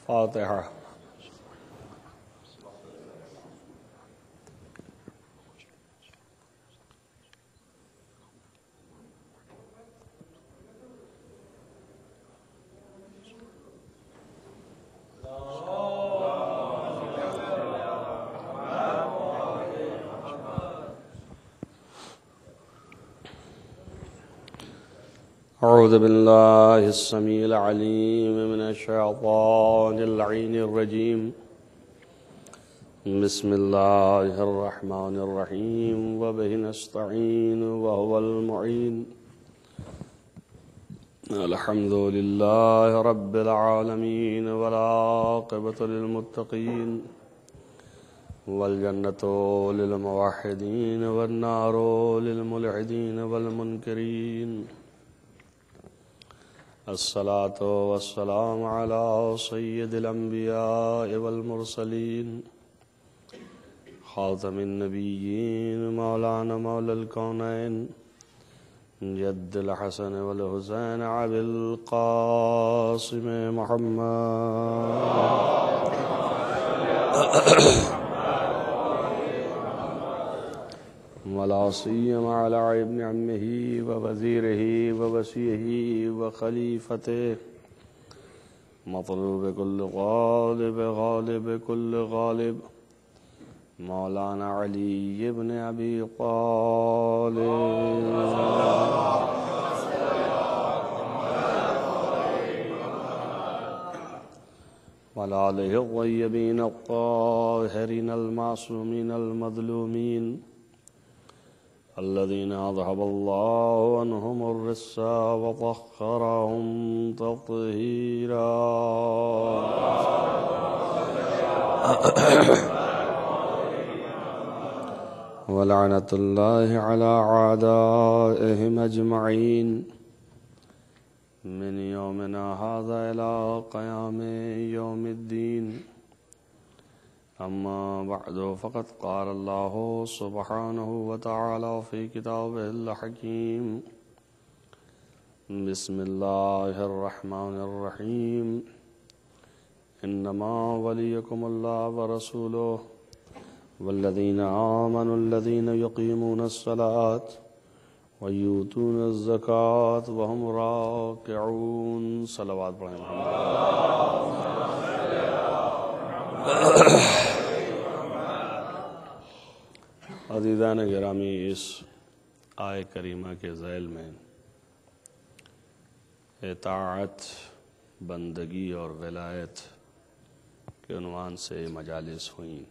فاتحہ۔ اعوذ باللہ السمیع العلیم من الشیطان اللعین الرجیم، بسم اللہ الرحمن الرحیم، وبہ نستعین وہو المعین، الحمد للہ رب العالمین، والعاقبۃ للمتقین، والجنۃ للموحدین، والنار للملحدین والمنکرین۔ الصلاة والسلام على سید الانبیاء والمرسلین، خاتم النبیین، مولانا مولا الکونین، جد الحسن والحسین، ابی القاسم محمد، ولا سيما على ابن عمه ووزيره ووصيه وخليفته، مطلوب كل غالب، غالب كل غالب، مولانا علي بن أبي طالب، وعلى آله الطيبين الطاهرين المعصومين المظلومين، الذين أذهب الله عنهم الرجس وطهرهم تطهيرا، ولعنة الله على أعدائهم أجمعين من يومنا هذا إلى قيام يوم الدين. أما بعد، فقد قال الله سبحانه وتعالى في كتابه الحكيم: بسم الله الرحمن الرحيم، إنما وليكم الله ورسوله والذين آمنوا الذين يقيمون الصلاة ويؤتون الزكاة وهم راكعون۔ صلوات پڑھیں محمد۔ عزیزان گرامی، اس آیہ کریمہ کے ذیل میں اطاعت، بندگی اور ولایت کے عنوان سے مجالس ہوئیں،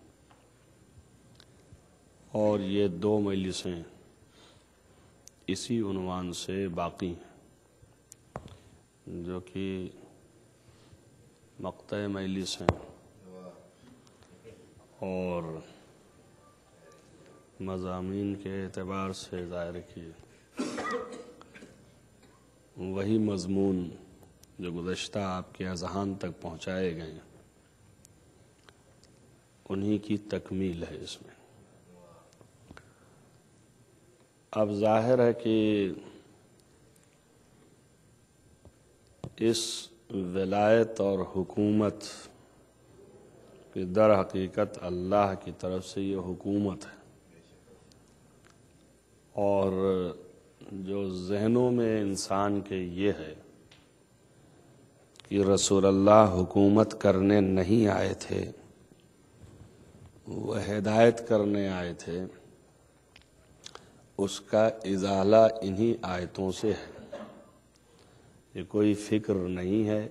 اور یہ دو مجلسیں اسی عنوان سے باقی ہیں، جو کہ مقطع مجلس ہیں اور مضامین کے اعتبار سے ظاہر کیے وہی مضمون جو گزشتہ آپ کے اذہان تک پہنچائے گئے ہیں، انہی کی تکمیل ہے اس میں۔ اب ظاہر ہے کہ اس ولایت اور حکومت کہ در حقیقت اللہ کی طرف سے یہ حکومت ہے، اور جو ذہنوں میں انسان کے یہ ہے کہ رسول اللہ حکومت کرنے نہیں آئے تھے، وہ ہدایت کرنے آئے تھے، اس کا ازالہ انہی آیتوں سے ہے۔ یہ کوئی فکر نہیں ہے،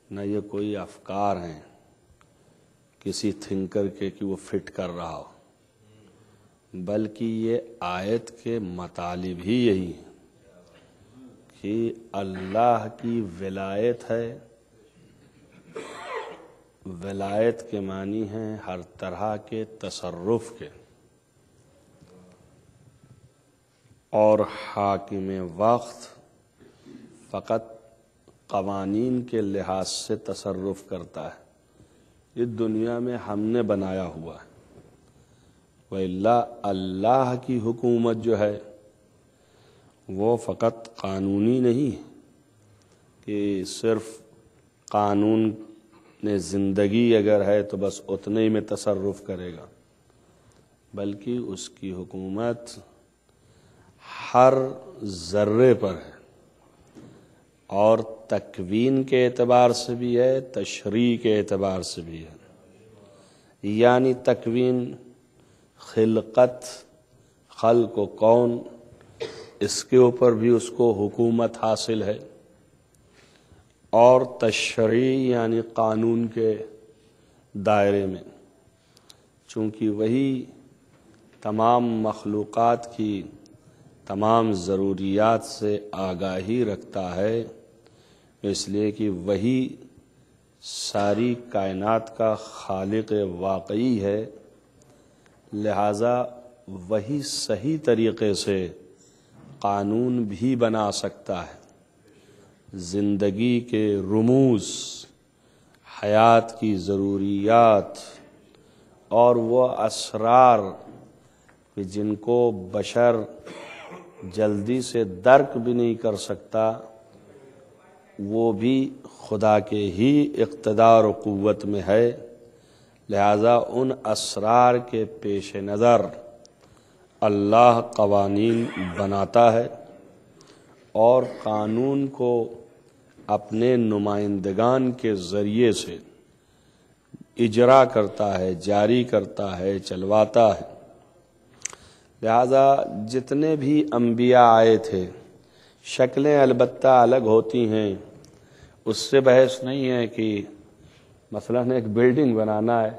نہ یہ کوئی افکار ہیں کسی تھنکر کے کہ وہ فٹ کر رہا ہو، بلکہ یہ آیت کے مطالب ہی یہی ہیں کہ اللہ کی ولایت ہے۔ ولایت کے معنی ہیں ہر طرح کے تصرف کے، اور حاکم وقت فقط قوانین کے لحاظ سے تصرف کرتا ہے، یہ دنیا میں ہم نے بنایا ہوا ہے، وَإِلَّا اللہ کی حکومت جو ہے وہ فقط قانونی نہیں کہ صرف قانون نے زندگی اگر ہے تو بس اتنے ہی میں تصرف کرے گا، بلکہ اس کی حکومت ہر ذرے پر ہے، اور تکوین کے اعتبار سے بھی ہے، تشریع کے اعتبار سے بھی ہے۔ یعنی تکوین، خلقت، خلق و کون، اس کے اوپر بھی اس کو حکومت حاصل ہے، اور تشریع یعنی قانون کے دائرے میں، چونکہ وہی تمام مخلوقات کی تمام ضروریات سے آگاہی رکھتا ہے، اس لیے کہ وہی ساری کائنات کا خالق واقعی ہے، لہذا وہی صحیح طریقے سے قانون بھی بنا سکتا ہے۔ زندگی کے رموز، حیات کی ضروریات اور وہ اسرار کہ جن کو بشر جلدی سے درک بھی نہیں کر سکتا، وہ بھی خدا کے ہی اقتدار و قوت میں ہے، لہذا ان اسرار کے پیش نظر اللہ قوانین بناتا ہے، اور قانون کو اپنے نمائندگان کے ذریعے سے اجرا کرتا ہے، جاری کرتا ہے، چلواتا ہے۔ لہذا جتنے بھی انبیاء آئے تھے، شکلیں البتہ الگ ہوتی ہیں، اس سے بحث نہیں ہے کہ مثلاً ایک بلڈنگ بنانا ہے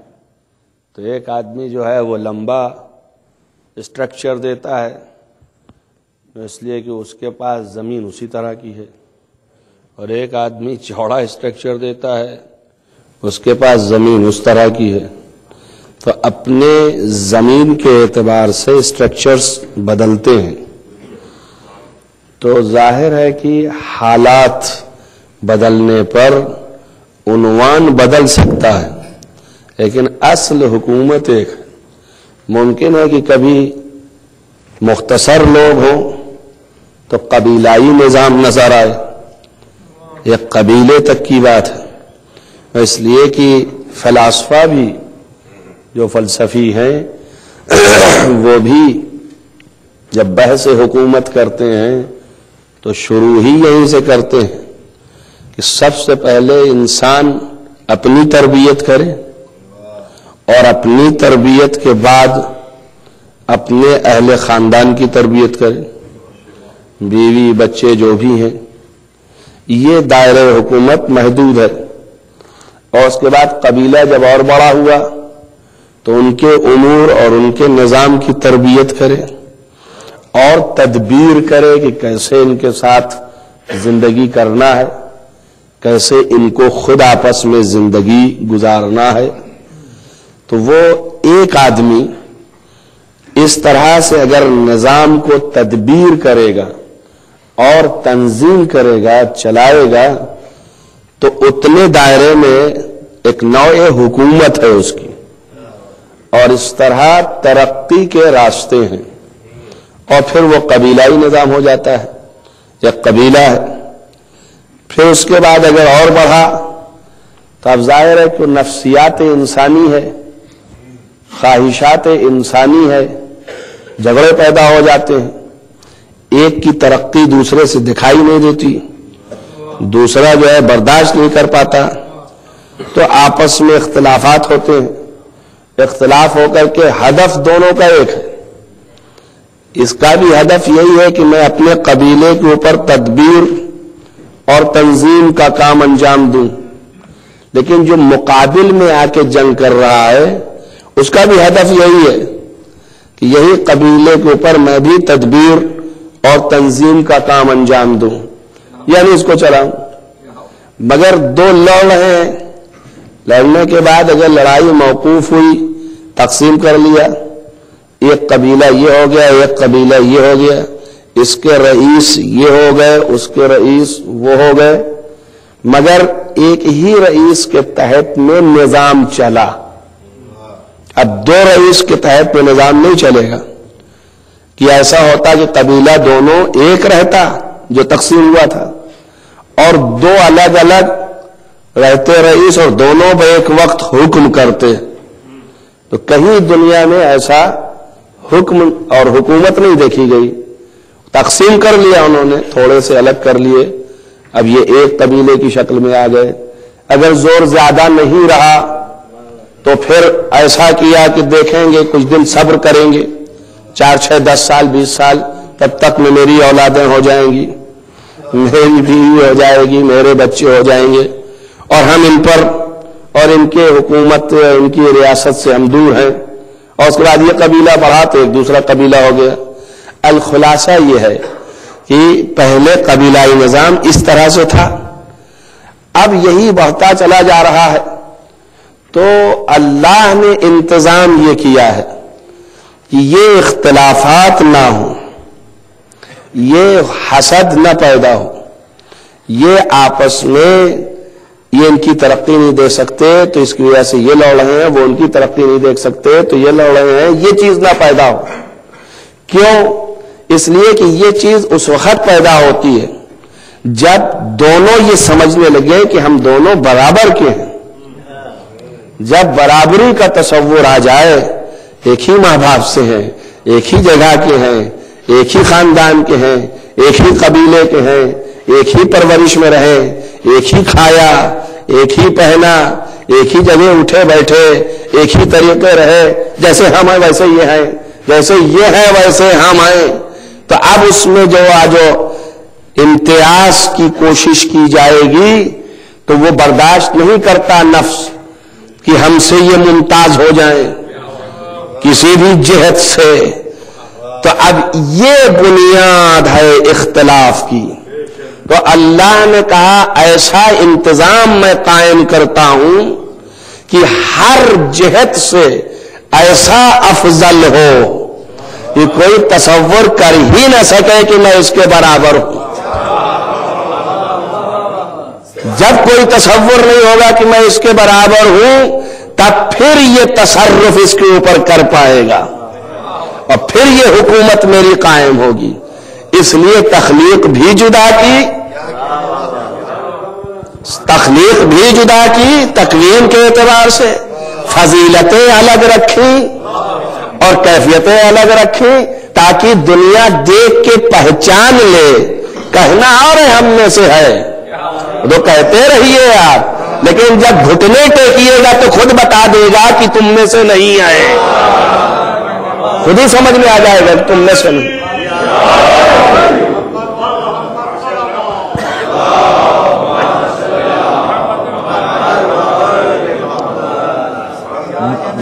تو ایک آدمی جو ہے وہ لمبا اسٹرکچر دیتا ہے، اس لیے کہ اس کے پاس زمین اسی طرح کی ہے، اور ایک آدمی چوڑا اسٹرکچر دیتا ہے، اس کے پاس زمین اس طرح کی ہے، تو اپنے زمین کے اعتبار سے اسٹرکچرز بدلتے ہیں۔ تو ظاہر ہے کہ حالات بدلنے پر عنوان بدل سکتا ہے، لیکن اصل حکومت ایک ہے۔ ممکن ہے کہ کبھی مختصر لوگ ہوں تو قبیلائی نظام نظر آئے، یہ قبیلے تک کی بات ہے، اس لیے کہ فلاسفہ بھی جو فلسفی ہیں وہ بھی جب بحث حکومت کرتے ہیں تو شروع ہی یہیں سے کرتے ہیں کہ سب سے پہلے انسان اپنی تربیت کرے، اور اپنی تربیت کے بعد اپنے اہل خاندان کی تربیت کرے، بیوی بچے جو بھی ہیں، یہ دائرہ حکومت محدود ہے۔ اور اس کے بعد قبیلہ جب اور بڑا ہوا تو ان کے امور اور ان کے نظام کی تربیت کرے اور تدبیر کرے کہ کیسے ان کے ساتھ زندگی کرنا ہے، کیسے ان کو خود آپس میں زندگی گزارنا ہے۔ تو وہ ایک آدمی اس طرح سے اگر نظام کو تدبیر کرے گا اور تنظیم کرے گا، چلائے گا، تو اتنے دائرے میں ایک نوع حکومت ہے اس کی، اور اس طرح ترقی کے راستے ہیں، اور پھر وہ قبیلائی نظام ہو جاتا ہے، ایک قبیلہ ہے۔ پھر اس کے بعد اگر اور بڑھا تو اب ظاہر ہے کہ نفسیات انسانی ہے، خواہشات انسانی ہے، جھگڑے پیدا ہو جاتے ہیں، ایک کی ترقی دوسرے سے دکھائی نہیں دیتی، دوسرا جو ہے برداشت نہیں کر پاتا، تو آپس میں اختلافات ہوتے ہیں، اختلاف ہو کر کے ہدف دونوں کا ایک ہے، اس کا بھی ہدف یہی ہے کہ میں اپنے قبیلے کے اوپر تدبیر اور تنظیم کا کام انجام دوں، لیکن جو مقابل میں آ کے جنگ کر رہا ہے اس کا بھی ہدف یہی ہے کہ یہی قبیلے کے اوپر میں بھی تدبیر اور تنظیم کا کام انجام دوں، یعنی اس کو چلاؤں۔ مگر دو لڑ رہے ہیں، لڑنے کے بعد اگر لڑائی موقوف ہوئی، تقسیم کر لیا، ایک قبیلہ یہ ہو گیا، ایک قبیلہ یہ ہو گیا، اس کے رئیس یہ ہو گئے، اس کے رئیس وہ ہو گئے، مگر ایک ہی رئیس کے تحت میں نظام چلا۔ اب دو رئیس کے تحت میں نظام نہیں چلے گا، کہ ایسا ہوتا کہ قبیلہ دونوں ایک رہتا جو تقسیم ہوا تھا، اور دو الگ الگ رہتے رئیس اور دونوں بیک وقت حکم کرتے. تو کہیں دنیا میں ایسا حکم اور حکومت نہیں دیکھی گئی. تقسیم کر لیا انہوں نے، تھوڑے سے الگ کر لیے، اب یہ ایک قبیلے کی شکل میں آ گئے. اگر زور زیادہ نہیں رہا تو پھر ایسا کیا کہ دیکھیں گے کچھ دن صبر کریں گے، 4 6 10 سال 20 سال، تب تک میں میری اولادیں ہو جائیں گی، میری بیوی ہو جائے گی، میرے بچے ہو جائیں گے، اور ہم ان پر اور ان کے حکومت ان کی ریاست سے ہم دور ہیں. اور اس کے بعد یہ قبیلہ بڑھا تو ایک دوسرا قبیلہ ہو گیا. الخلاصہ یہ ہے کہ پہلے قبیلائی نظام اس طرح سے تھا، اب یہی بڑھتا چلا جا رہا ہے. تو اللہ نے انتظام یہ کیا ہے کہ یہ اختلافات نہ ہوں، یہ حسد نہ پیدا ہو، یہ آپس میں یہ ان کی ترقی نہیں دے سکتے تو اس کی وجہ سے یہ لڑ رہے ہیں، وہ ان کی ترقی نہیں دیکھ سکتے تو یہ لڑ رہے ہیں، یہ چیز نہ پیدا ہو. کیوں؟ اس لیے کہ یہ چیز اس وقت پیدا ہوتی ہے جب دونوں یہ سمجھنے لگے کہ ہم دونوں برابر کے ہیں. جب برابری کا تصور آ جائے، ایک ہی ماں باپ سے ہیں، ایک ہی جگہ کے ہیں، ایک ہی خاندان کے ہیں، ایک ہی قبیلے کے ہیں، ایک ہی پرورش میں رہے، ایک ہی کھایا، ایک ہی پہنا، ایک ہی جگہ اٹھے بیٹھے، ایک ہی طریقے رہے، جیسے ہم ہیں ویسے یہ ہیں، جیسے یہ ہیں ویسے ہم ہیں. تو اب اس میں جو امتیاز کی کوشش کی جائے گی تو وہ برداشت نہیں کرتا نفس کہ ہم سے یہ ممتاز ہو جائیں کسی بھی جہت سے. تو اب یہ بنیاد ہے اختلاف کی. تو اللہ نے کہا ایسا انتظام میں قائم کرتا ہوں کہ ہر جہت سے ایسا افضل ہو کہ کوئی تصور کر ہی نہ سکے کہ میں اس کے برابر ہوں. جب کوئی تصور نہیں ہوگا کہ میں اس کے برابر ہوں تب پھر یہ تصرف اس کے اوپر کر پائے گا اور پھر یہ حکومت میری قائم ہوگی. اس لیے تخلیق بھی جدا کی، تقویم کے اعتبار سے فضیلتیں الگ رکھی اور کیفیتیں الگ رکھی تاکہ دنیا دیکھ کے پہچان لے. کہنا اور ہم میں سے ہے تو کہتے رہیے آپ، لیکن جب گھٹنے ٹیکیے گا تو خود بتا دے گا کہ تم میں سے نہیں آئے، خود ہی سمجھ میں آ جائے گا کہ تم میں سے نہیں.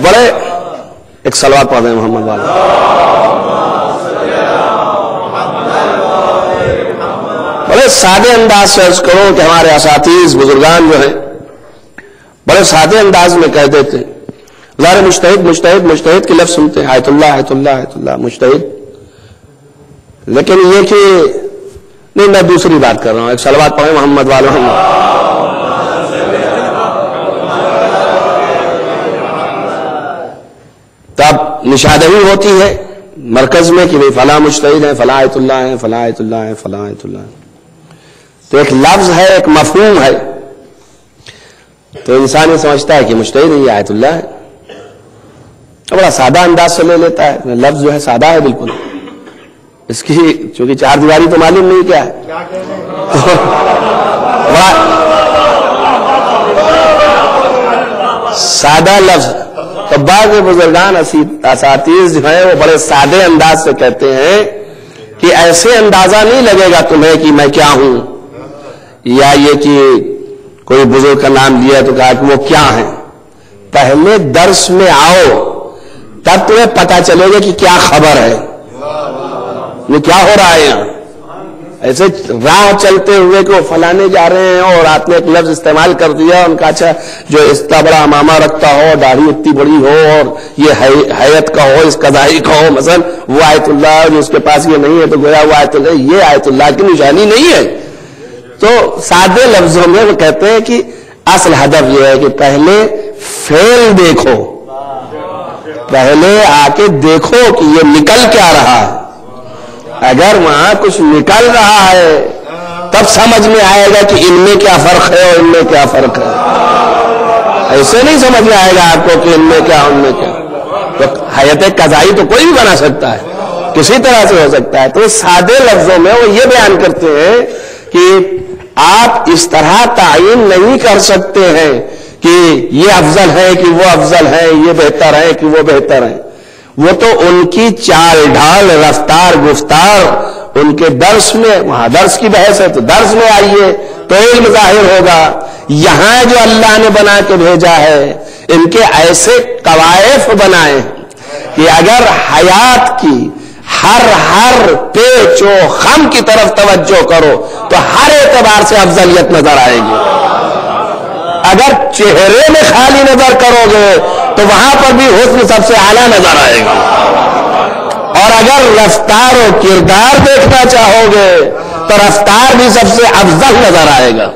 بڑے ایک صلوات پڑھ دیں محمد والا. بڑے سادے انداز سے عرض کرو کہ ہمارے اساتذہ بزرگان جو ہیں بڑے سادے انداز میں کہہ دیتے ہیں. ظاہر مجتہد مجتہد مجتہد کے لفظ سنتے ہیں، آیت اللہ آیت اللہ آیت اللہ مجتہد، لیکن یہ کہ نہیں، میں دوسری بات کر رہا ہوں. ایک صلوات پڑھیں محمد والا. تب نشاندہی ہوتی ہے مرکز میں کہ بھئی فلاں مجتہد ہیں، فلاں آیت اللہ ہیں، فلاں آیت اللہ ہیں، فلاں آیت اللہ ہیں. تو ایک لفظ ہے، ایک مفہوم ہے، تو انسان یہ سمجھتا ہے کہ مجتہد یہ آیت اللہ ہے، بڑا سادہ انداز سے لے لیتا ہے. لفظ جو ہے سادہ ہے بالکل، اس کی چونکہ 4 دیواری تو معلوم نہیں کیا ہے، سادہ لفظ. تو بعض بزرگان اساتذہ جو ہیں وہ بڑے سادے انداز سے کہتے ہیں کہ ایسے اندازہ نہیں لگے گا تمہیں کہ میں کیا ہوں، یا یہ کہ کوئی بزرگ کا نام لیا تو کہا کہ وہ کیا ہیں. پہلے درس میں آؤ تب تمہیں پتا چلے گا کہ کیا خبر ہے، یہ کیا ہو رہا ہے یہاں. ایسے راہ چلتے ہوئے کہ وہ فلانے جا رہے ہیں اور آپ نے ایک لفظ استعمال کر دیا ان کا، اچھا جو اتنا بڑا امامہ رکھتا ہو، داڑھی اتنی بڑی ہو اور یہ حیت کا ہو، اس قضائی کا ہو، مثلا وہ آیت اللہ، جو اس کے پاس یہ نہیں ہے تو گویا وہ آیت اللہ، یہ آیت اللہ کی نشانی نہیں ہے. تو سادے لفظوں میں وہ کہتے ہیں کہ اصل ہدف یہ ہے کہ پہلے فعل دیکھو، پہلے آ کے دیکھو کہ یہ نکل کیا رہا ہے. اگر وہاں کچھ نکل رہا ہے تب سمجھ میں آئے گا کہ ان میں کیا فرق ہے اور ان میں کیا فرق ہے. ایسے نہیں سمجھ میں آئے گا آپ کو کہ ان میں کیا ان میں کیا. تو حیات قضائی تو کوئی بھی بنا سکتا ہے, کسی طرح سے ہو سکتا ہے. تو سادے لفظوں میں وہ یہ بیان کرتے ہیں کہ آپ اس طرح تعین نہیں کر سکتے ہیں کہ یہ افضل ہے کہ وہ افضل ہے, یہ بہتر ہے کہ وہ بہتر ہے. وہ تو ان کی چال ڈھال, رفتار, گفتار ان کے درس میں, وہاں درس کی بحث ہے تو درس میں آئیے تو علم ظاہر ہوگا. یہاں جو اللہ نے بنا کے بھیجا ہے ان کے ایسے قوائف بنائے ہیں کہ اگر حیات کی ہر پیچ و خم کی طرف توجہ کرو تو ہر اعتبار سے افضلیت نظر آئے گی. اگر چہرے میں خالی نظر کرو گے تو وہاں پر بھی حسن سب سے اعلیٰ نظر آئے گا. اور اگر رفتار و کردار دیکھنا چاہو گے تو رفتار بھی سب سے افضل نظر آئے گا.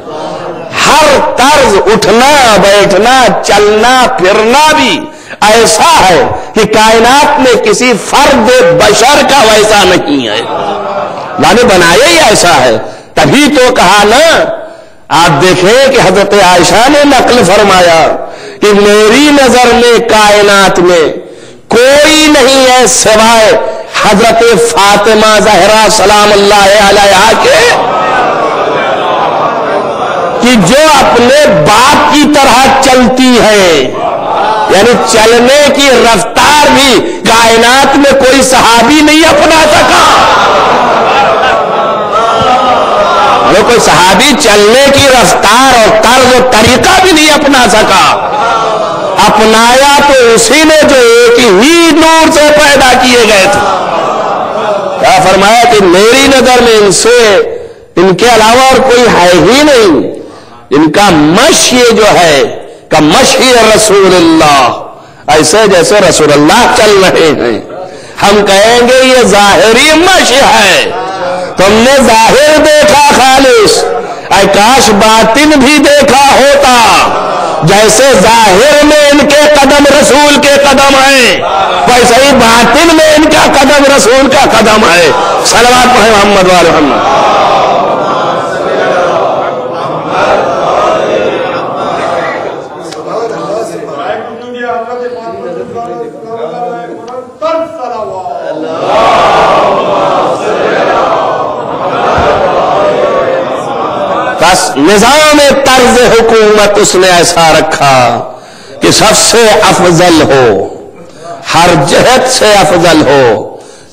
ہر طرز اٹھنا بیٹھنا چلنا پھرنا بھی ایسا ہے کہ کائنات میں کسی فرد بشر کا ویسا نہیں ہے. اللہ نے بنایا ہی ایسا ہے. تبھی تو کہا نا, آپ دیکھیں کہ حضرت عائشہ نے نقل فرمایا کہ میری نظر میں کائنات میں کوئی نہیں ہے سوائے حضرت فاطمہ زہرا سلام اللہ علیہا کے کہ جو اپنے باپ کی طرح چلتی ہے. یعنی چلنے کی رفتار بھی کائنات میں کوئی صحابی نہیں اپنا سکا. کوئی صحابی چلنے کی رفتار اور طرز و طریقہ بھی نہیں اپنا سکا. اپنایا تو اسی نے جو ایک ہی نور سے پیدا کیے گئے تھے. کیا فرمایا کہ میری نظر میں ان کے علاوہ اور کوئی ہے ہی نہیں. ان کا مشی جو ہے کہ مشی رسول اللہ, ایسے جیسے رسول اللہ چل رہے ہیں. ہم کہیں گے یہ ظاہری مشی ہے, تم نے ظاہر دیکھا خالص, اے کاش باطن بھی دیکھا ہوتا. جیسے ظاہر میں ان کے قدم رسول کے قدم ہیں ویسے ہی باطن میں ان کا قدم رسول کا قدم ہے. صلوات پڑھیں محمد وآل محمد. بس نظام طرز حکومت اس نے ایسا رکھا کہ سب سے افضل ہو, ہر جہت سے افضل ہو.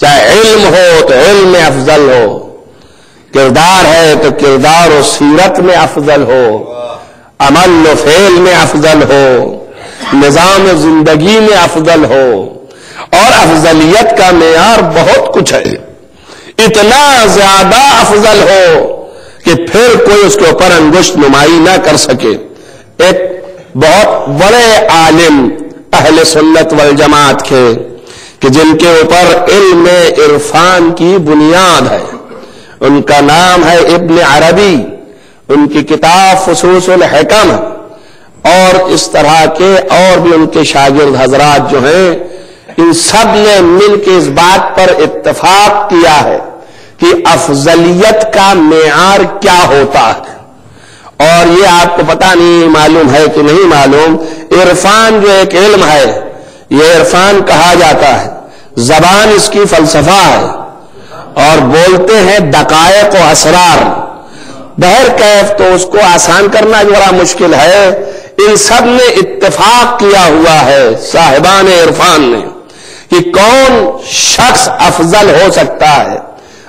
چاہے علم ہو تو علم میں افضل ہو, کردار ہے تو کردار و سیرت میں افضل ہو, عمل و فعل میں افضل ہو, نظام زندگی میں افضل ہو. اور افضلیت کا معیار بہت کچھ ہے, اتنا زیادہ افضل ہو کہ پھر کوئی اس کے اوپر انگشت نمائی نہ کر سکے. ایک بہت بڑے عالم اہل سنت والجماعت کے کہ جن کے اوپر علم عرفان کی بنیاد ہے, ان کا نام ہے ابن عربی. ان کی کتاب فصوص الحکم اور اس طرح کے اور بھی ان کے شاگرد حضرات جو ہیں, ان سب نے مل کے اس بات پر اتفاق کیا ہے کہ افضلیت کا معیار کیا ہوتا ہے. اور یہ آپ کو پتہ نہیں معلوم ہے کہ نہیں معلوم, عرفان جو ایک علم ہے, یہ عرفان کہا جاتا ہے, زبان اس کی فلسفہ ہے, اور بولتے ہیں دقائق و اسرار. بہرکیف تو اس کو آسان کرنا جو بڑا مشکل ہے. ان سب نے اتفاق کیا ہوا ہے صاحبان عرفان نے کہ کون شخص افضل ہو سکتا ہے.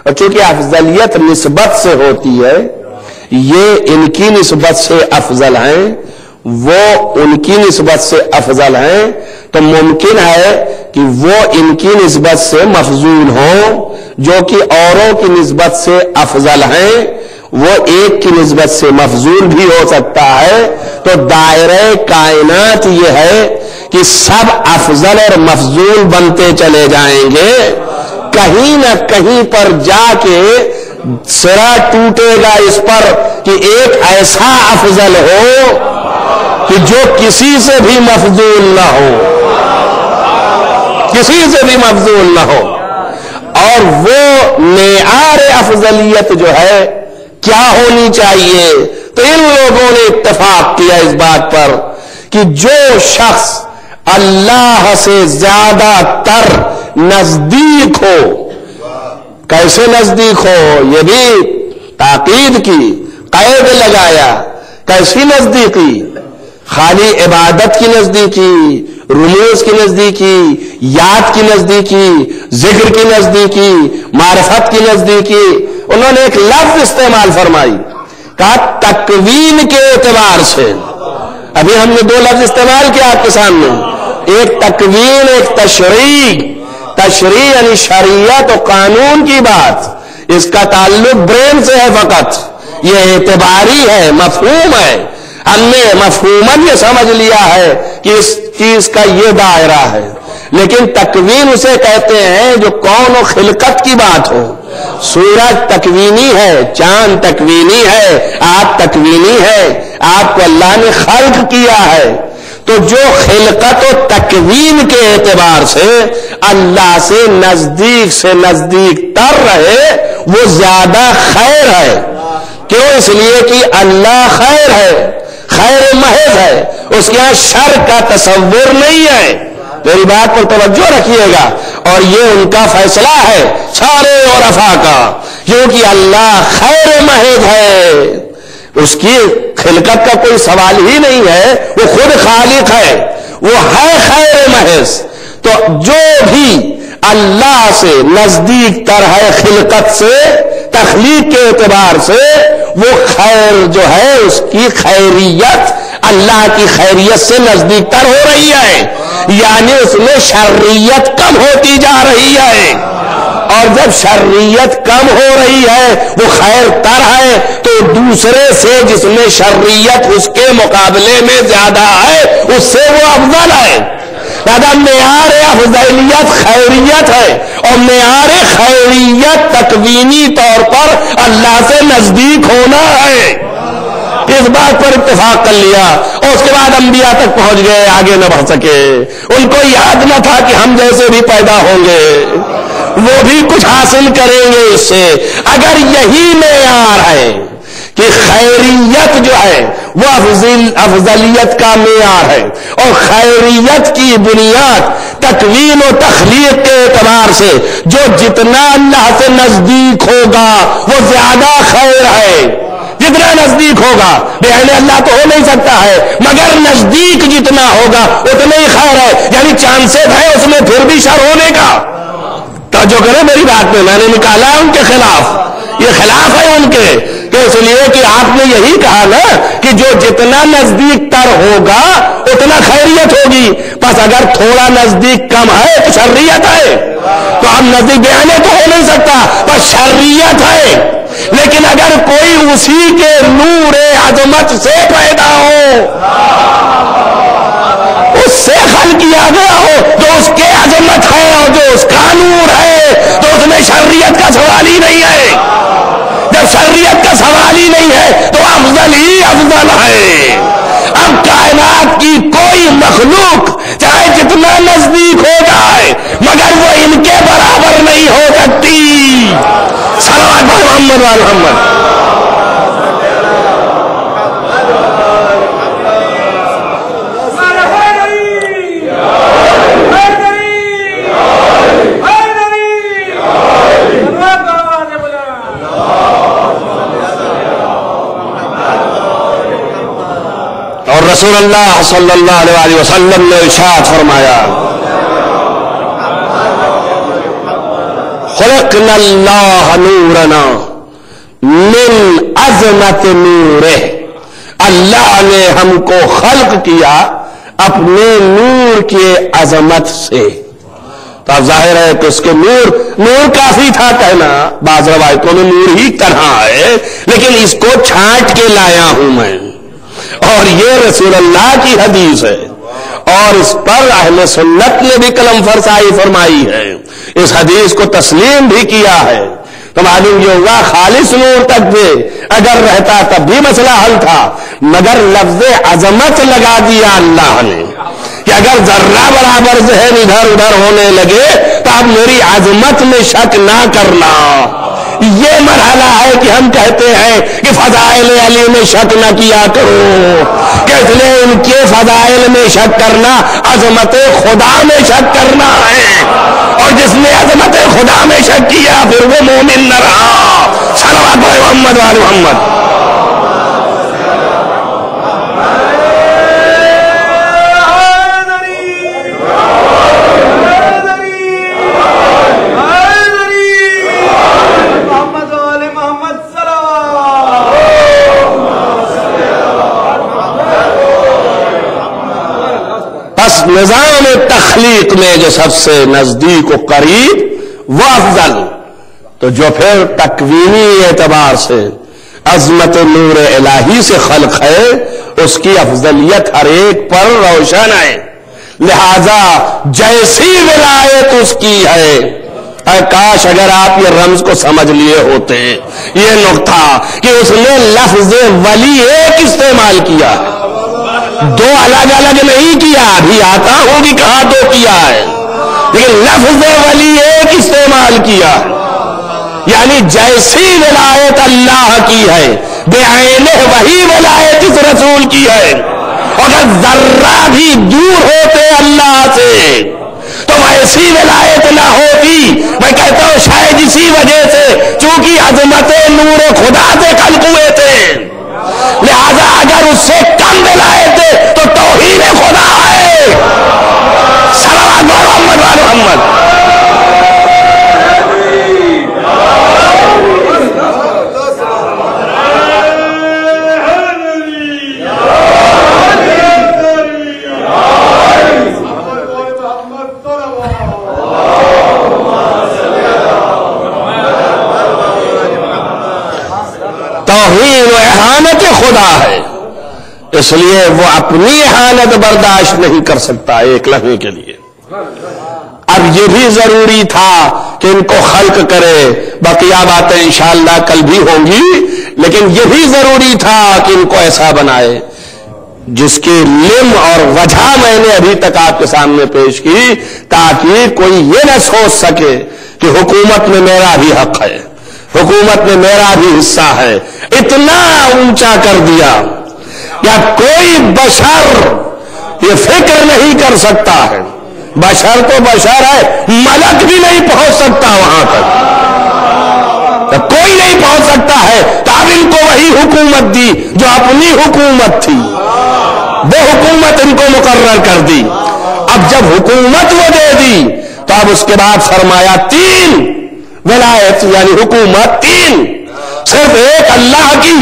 اور چونکہ افضلیت نسبت سے ہوتی ہے, یہ ان کی نسبت سے افضل ہیں, وہ ان کی نسبت سے افضل ہیں, تو ممکن ہے کہ وہ ان کی نسبت سے مفضول ہوں, جو کہ اوروں کی نسبت سے افضل ہیں وہ ایک کی نسبت سے مفضول بھی ہو سکتا ہے. تو دائرہ کائنات یہ ہے کہ سب افضل اور مفضول بنتے چلے جائیں گے. کہیں نہ کہیں پر جا کے سرا ٹوٹے گا اس پر کہ ایک ایسا افضل ہو کہ جو کسی سے بھی مفضول نہ ہو, کسی سے بھی مفضول نہ ہو. اور وہ معیار افضلیت جو ہے کیا ہونی چاہیے, تو ان لوگوں نے اتفاق کیا اس بات پر کہ جو شخص اللہ سے زیادہ تر نزدیک ہو، کیسے نزدیک ہو، یہ بھی تاکید کی، قید لگایا، کیسی نزدیکی؟ خالی عبادت کی نزدیکی، رموز کی نزدیکی، یاد کی نزدیکی، ذکر کی نزدیکی، معرفت کی نزدیکی۔ انہوں نے ایک لفظ استعمال فرمائی، کہا تکوین کے اعتبار سے۔ ابھی ہم نے دو لفظ استعمال کیا آپ کے سامنے، ایک تکوین، ایک تشریع۔ تشریع یعنی شریعت و قانون کی بات، اس کا تعلق برین سے ہے فقط، یہ اعتباری ہے، مفہوم ہے۔ ہم نے مفہوماً یہ سمجھ لیا ہے کہ اس چیز کا یہ دائرہ ہے، لیکن تکوین اسے کہتے ہیں جو کون و خلقت کی بات ہو۔ سورج تکوینی ہے، چاند تکوینی ہے، آپ تکوینی ہے، آپ کو اللہ نے خلق کیا ہے۔ تو جو خلقت و تکوین کے اعتبار سے اللہ سے نزدیک تر رہے وہ زیادہ خیر ہے۔ کیوں؟ اس لیے کہ اللہ خیر ہے، خیر محض ہے، اس کے یہاں شر کا تصور نہیں ہے۔ میری بات پر توجہ رکھیے گا، اور یہ ان کا فیصلہ ہے سارے عرفاء کا، کیونکہ اللہ خیر محض ہے، اس کی خلقت کا کوئی سوال ہی نہیں ہے، وہ خود خالق ہے، وہ ہے خیر محض۔ تو جو بھی اللہ سے نزدیک تر ہے خلقت سے، تخلیق کے اعتبار سے، وہ خیر جو ہے اس کی خیریت اللہ کی خیریت سے نزدیک تر ہو رہی ہے، یعنی اس میں شرریت کم ہوتی جا رہی ہے، اور جب شرریت کم ہو رہی ہے وہ خیر تر ہے، تو دوسرے سے جس میں شرریت اس کے مقابلے میں زیادہ ہے اس سے وہ افضل ہے۔ لہذا معیار افضلیت خیریت ہے، اور معیار خیریت تکوینی طور پر اللہ سے نزدیک ہونا ہے۔ اس بات پر اتفاق کر لیا، اور اس کے بعد انبیاء تک پہنچ گئے، آگے نہ بڑھ سکے۔ ان کو یاد نہ تھا کہ ہم جیسے بھی پیدا ہوں گے، وہ بھی کچھ حاصل کریں گے اس سے۔ اگر یہی معیار ہے کہ خیریت جو ہے وہ افضلیت کا معیار ہے، اور خیریت کی بنیاد تکوین و تخلیق کے اعتبار سے جو جتنا اللہ سے نزدیک ہوگا وہ زیادہ خیر ہے، جتنا نزدیک ہوگا، بہن اللہ تو ہو نہیں سکتا ہے، مگر نزدیک جتنا ہوگا اتنا ہی خیر ہے، یعنی چانسز ہے اس میں پھر بھی شر ہونے کا۔ توجہ کریں میری بات میں نے نکالا ان کے خلاف، یہ خلاف ہے ان کے، کہ اس لیے کہ آپ نے یہی کہا نا کہ جو جتنا نزدیک تر ہوگا اتنا خیریت ہوگی، بس اگر تھوڑا نزدیک کم ہے تو شرریت ہے، تو ہم نزدیک بہانے تو ہو نہیں سکتا، بس شرریت ہے۔ لیکن اگر کوئی اسی کے نور عظمت سے پیدا ہو، اس سے خلق کیا گیا ہو، جو اس کے عظمت ہے اور جو اس کا نور ہے، تو اس میں شرریت کا سوال ہی نہیں ہے۔ جب شرریت کا سوال ہی نہیں ہے تو افضل ہی افضل ہے۔ اب کائنات کی کوئی مخلوق چاہے جتنا نزدیک ہو جائے مگر وہ ان کے برابر نہیں ہو سکتی۔ صلوات محمد و محمد۔ اور رسول اللہ صلی اللہ علیہ وسلم نے ارشاد فرمایا، خلقنا اللہ نورنا من عظمت نورہ، اللہ نے ہم کو خلق کیا اپنے نور کے عظمت سے۔ تو اب ظاہر ہے کہ اس کے نور کافی تھا کہنا، بعض روایتوں میں نور ہی طرح ہے، لیکن اس کو چھانٹ کے لایا ہوں میں، اور یہ رسول اللہ کی حدیث ہے، اور اس پر اہل سنت نے بھی قلم فرسائی فرمائی ہے، اس حدیث کو تسلیم بھی کیا ہے۔ تو معلوم یہ ہوگا خالص نور تک بھی اگر رہتا تب بھی مسئلہ حل تھا، مگر لفظ عظمت لگا دیا اللہ نے کہ اگر ذرہ برابر ذہن ادھر ادھر ہونے لگے تو اب میری عظمت میں شک نہ کرنا، یہ مرحلہ ہے کہ ہم کہتے ہیں کہ فضائل علی میں شک نہ کیا کرو، کہ اس لیے ان کے فضائل میں شک کرنا عظمت خدا میں شک کرنا ہے، اور جس نے عظمت خدا میں شک کیا پھر وہ مومن نہ رہا۔ صلوات محمد و آل محمد۔ بس نظام تخلیق میں جو سب سے نزدیک و قریب وہ افضل، تو جو پھر تکوینی اعتبار سے عظمت نور الہی سے خلق ہے اس کی افضلیت ہر ایک پر روشن ہے، لہذا جیسی ولایت اس کی ہے۔ اے کاش اگر آپ یہ رمز کو سمجھ لیے ہوتے، یہ نقطہ کہ اس نے لفظ ولی ایک استعمال کیا، دو الگ الگ نہیں کیا، ابھی آتا ہوں کہ کہاں دو کیا ہے، لیکن لفظ ولی ایک استعمال کیا، یعنی جیسی ولایت اللہ کی ہے بعینہ وہی ولایت اس رسول کی ہے، اگر ذرہ بھی دور ہوتے اللہ سے تو ایسی ولایت نہ ہوتی۔ میں کہتا ہوں شاید اسی وجہ سے چونکہ عظمت نور خدا سے خلق ہوئے تھے، لہذا اگر اس سے کم ولایت ہے تو توہین خدا ہے۔ صلوات محمد و آل محمد۔ توہین و اہانت خدا ہے، اس لیے وہ اپنی اہانت برداشت نہیں کر سکتا ایک لمحے کے لیے۔ اب یہ بھی ضروری تھا کہ ان کو خلق کرے، بقیہ باتیں انشاءاللہ کل بھی ہوں گی، لیکن یہ بھی ضروری تھا کہ ان کو ایسا بنائے جس کی لم اور وجہ میں نے ابھی تک آپ کے سامنے پیش کی، تاکہ کوئی یہ نہ سوچ سکے کہ حکومت میں میرا بھی حق ہے، حکومت میں میرا بھی حصہ ہے۔ اتنا اونچا کر دیا یا کوئی بشر یہ فکر نہیں کر سکتا ہے، بشر تو بشر ہے، ملک بھی نہیں پہنچ سکتا وہاں تک، کوئی نہیں پہنچ سکتا ہے، تب ان کو وہی حکومت دی جو اپنی حکومت تھی، وہ حکومت ان کو مقرر کر دی۔ اب جب حکومت وہ دے دی تو اب اس کے بعد فرمایا تین ولایت یعنی حکومت تین، صرف ایک اللہ کی،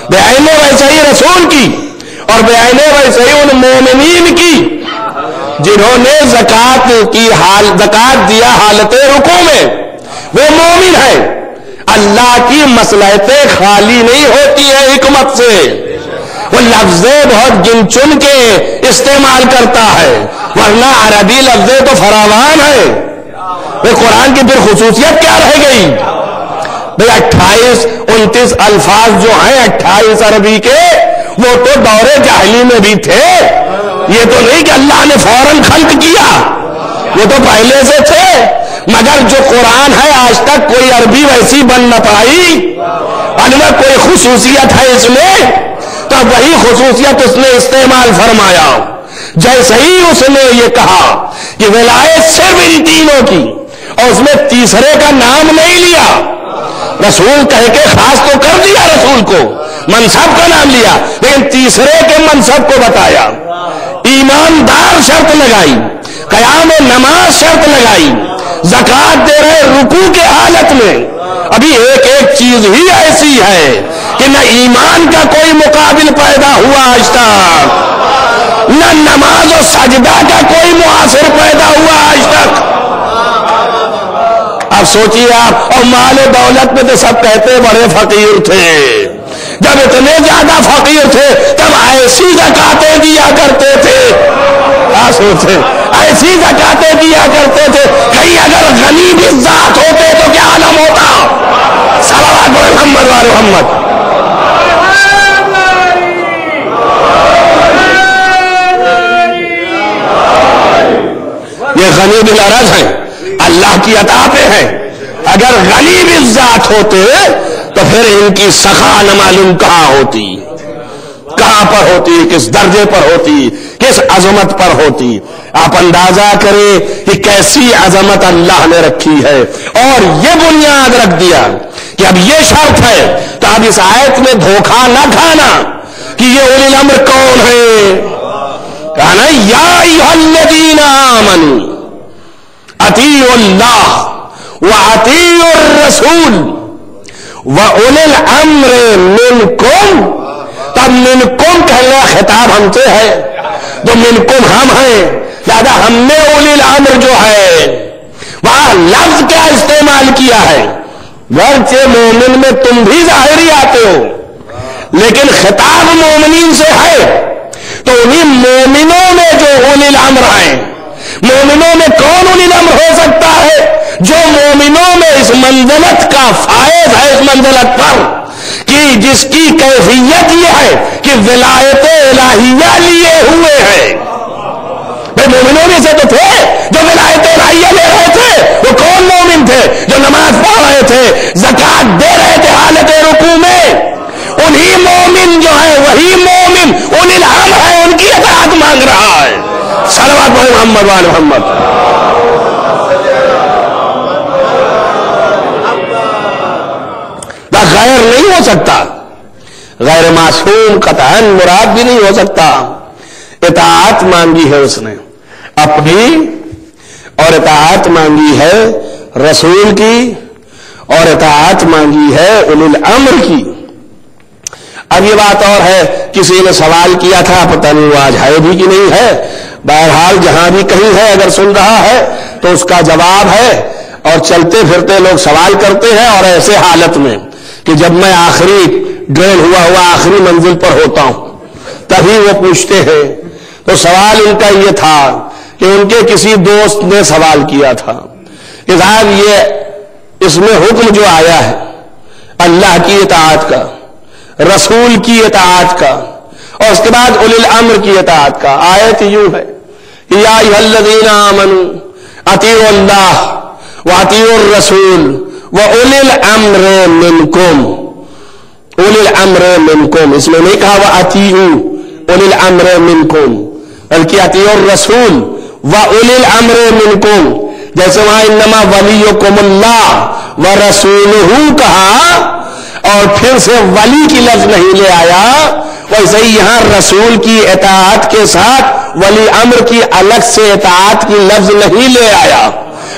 بعینہ ویسے ہی رسول کی، اور بعینہ ویسے ہی ان مومنین کی جنہوں نے زکات دیا حالت رکوع میں، وہ مومن ہے۔ اللہ کی مصلحتیں خالی نہیں ہوتی ہیں حکمت سے، وہ لفظیں بہت گن چن کے استعمال کرتا ہے، ورنہ عربی لفظیں تو فراوان ہے۔ وہ قرآن کی پھر خصوصیت کیا رہ گئی؟ بھئی 28-29 الفاظ جو ہیں 28 عربی کے، وہ تو دور جاہلی میں بھی تھے، یہ تو نہیں کہ اللہ نے فوراً خلق کیا، وہ تو پہلے سے تھے، مگر جو قرآن ہے آج تک کوئی عربی ویسی بن نہ پائی، اور کوئی خصوصیت ہے اس میں، تو وہی خصوصیت اس نے استعمال فرمایا۔ جیسے ہی اس نے یہ کہا کہ ولایت صرف ان تینوں کی، اور اس میں تیسرے کا نام نہیں لیا، رسول کہہ کے خاص تو کر دیا، رسول کو منصب کا نام لیا، لیکن تیسرے کے منصب کو بتایا، ایماندار شرط لگائی، قیام نماز شرط لگائی، زکات دے رہے رکوع کے حالت میں۔ ابھی ایک ایک چیز ہی ایسی ہے کہ نہ ایمان کا کوئی مقابل پیدا ہوا آج تک، نہ نماز و سجدہ کا کوئی معاصر پیدا ہوا آج تک۔ اب سوچیے آپ، اور مال و دولت میں تو سب کہتے بڑے فقیر تھے، جب اتنے زیادہ فقیر تھے تب ایسی زکاتیں دیا کرتے تھے، کیا سوچتے ایسی زکاتیں دیا کرتے تھے، کہیں اگر غنی بھی ذات ہوتے تو کیا عالم ہوتا۔ صلوات محمد و آل محمد۔ یہ غنی بالعرض ہیں، اللہ کی عطا پہ ہیں، اگر غلیب ذات ہوتے تو پھر ان کی سخا نہ معلوم کہاں ہوتی، کہاں پر ہوتی، کس درجے پر ہوتی، کس عظمت پر ہوتی۔ آپ اندازہ کریں کہ کیسی عظمت اللہ نے رکھی ہے، اور یہ بنیاد رکھ دیا کہ اب یہ شرط ہے تو اب اس آیت میں دھوکہ نہ کھانا کہ یہ اولی الامر کون ہے۔ کہا نا یا ایھا الذین آمنوا اطیعوا اللہ واطیعوا الرسول واولی الامر منکم۔ تب منکم کہنا خطاب ہم سے ہے، تو منکم ہم ہیں، لہذا ہم نے اولی الامر جو ہے وہاں لفظ کیا استعمال کیا ہے، گرچہ مومن میں تم بھی ظاہری آتے ہو لیکن خطاب مومنین سے ہے، تو انہیں مومنوں میں جو اولی الامر ہیں، مومنوں میں کون اولی الامر ہو سکتا ہے؟ جو مومنوں میں اس منزلت کا فائز ہے، اس منزلت پر کہ جس کی کیفیت یہ ہے کہ ولایت الہیہ لیے ہوئے ہیں۔ بھئی مومنوں میں سے تو تھے جو ولایت الہیہ لے رہے تھے، وہ کون مومن تھے؟ جو نماز پڑھ رہے تھے، زکوٰۃ دے رہے تھے حالت رکوع میں، انہی مومن جو ہے وہی مومن اولی الامر ہے، ان کی اطاعت مانگ رہا ہے۔ صلوات محمد وعلی محمد۔ غیر نہیں ہو سکتا، غیر معصوم قطعاً مراد بھی نہیں ہو سکتا۔ اطاعت مانگی ہے اس نے اپنی، اور اطاعت مانگی ہے رسول کی، اور اطاعت مانگی ہے اولی الامر کی۔ اب یہ بات اور ہے، کسی نے سوال کیا تھا، پتہ نہیں وہ آج ہے بھی کہ نہیں ہے، بہرحال جہاں بھی کہیں ہے اگر سن رہا ہے تو اس کا جواب ہے۔ اور چلتے پھرتے لوگ سوال کرتے ہیں، اور ایسے حالت میں کہ جب میں آخری ڈرین ہوا آخری منزل پر ہوتا ہوں تبھی وہ پوچھتے ہیں۔ تو سوال ان کا یہ تھا کہ ان کے کسی دوست نے سوال کیا تھا کہ صاحب یہ اس میں حکم جو آیا ہے اللہ کی اطاعت کا، رسول کی اطاعت کا، اور اس کے بعد اولی الامر کی اطاعت کا، آیت یوں ہے یا ایھا الذین آمنوا اطیعوا اللہ واطیعوا الرسول واولی الامر منکم۔ اولی الامر منکم، اس میں نہیں کہا واطیعوا اولی الامر منکم، بلکہ اطیعوا الرسول واولی الامر منکم۔ جیسے وہاں انما ولیکم اللہ ورسولہ کہا اور پھر سے ولی کی لفظ نہیں لے آیا، ویسے ہی یہاں رسول کی اطاعت کے ساتھ ولی امر کی الگ سے اطاعت کی لفظ نہیں لے آیا۔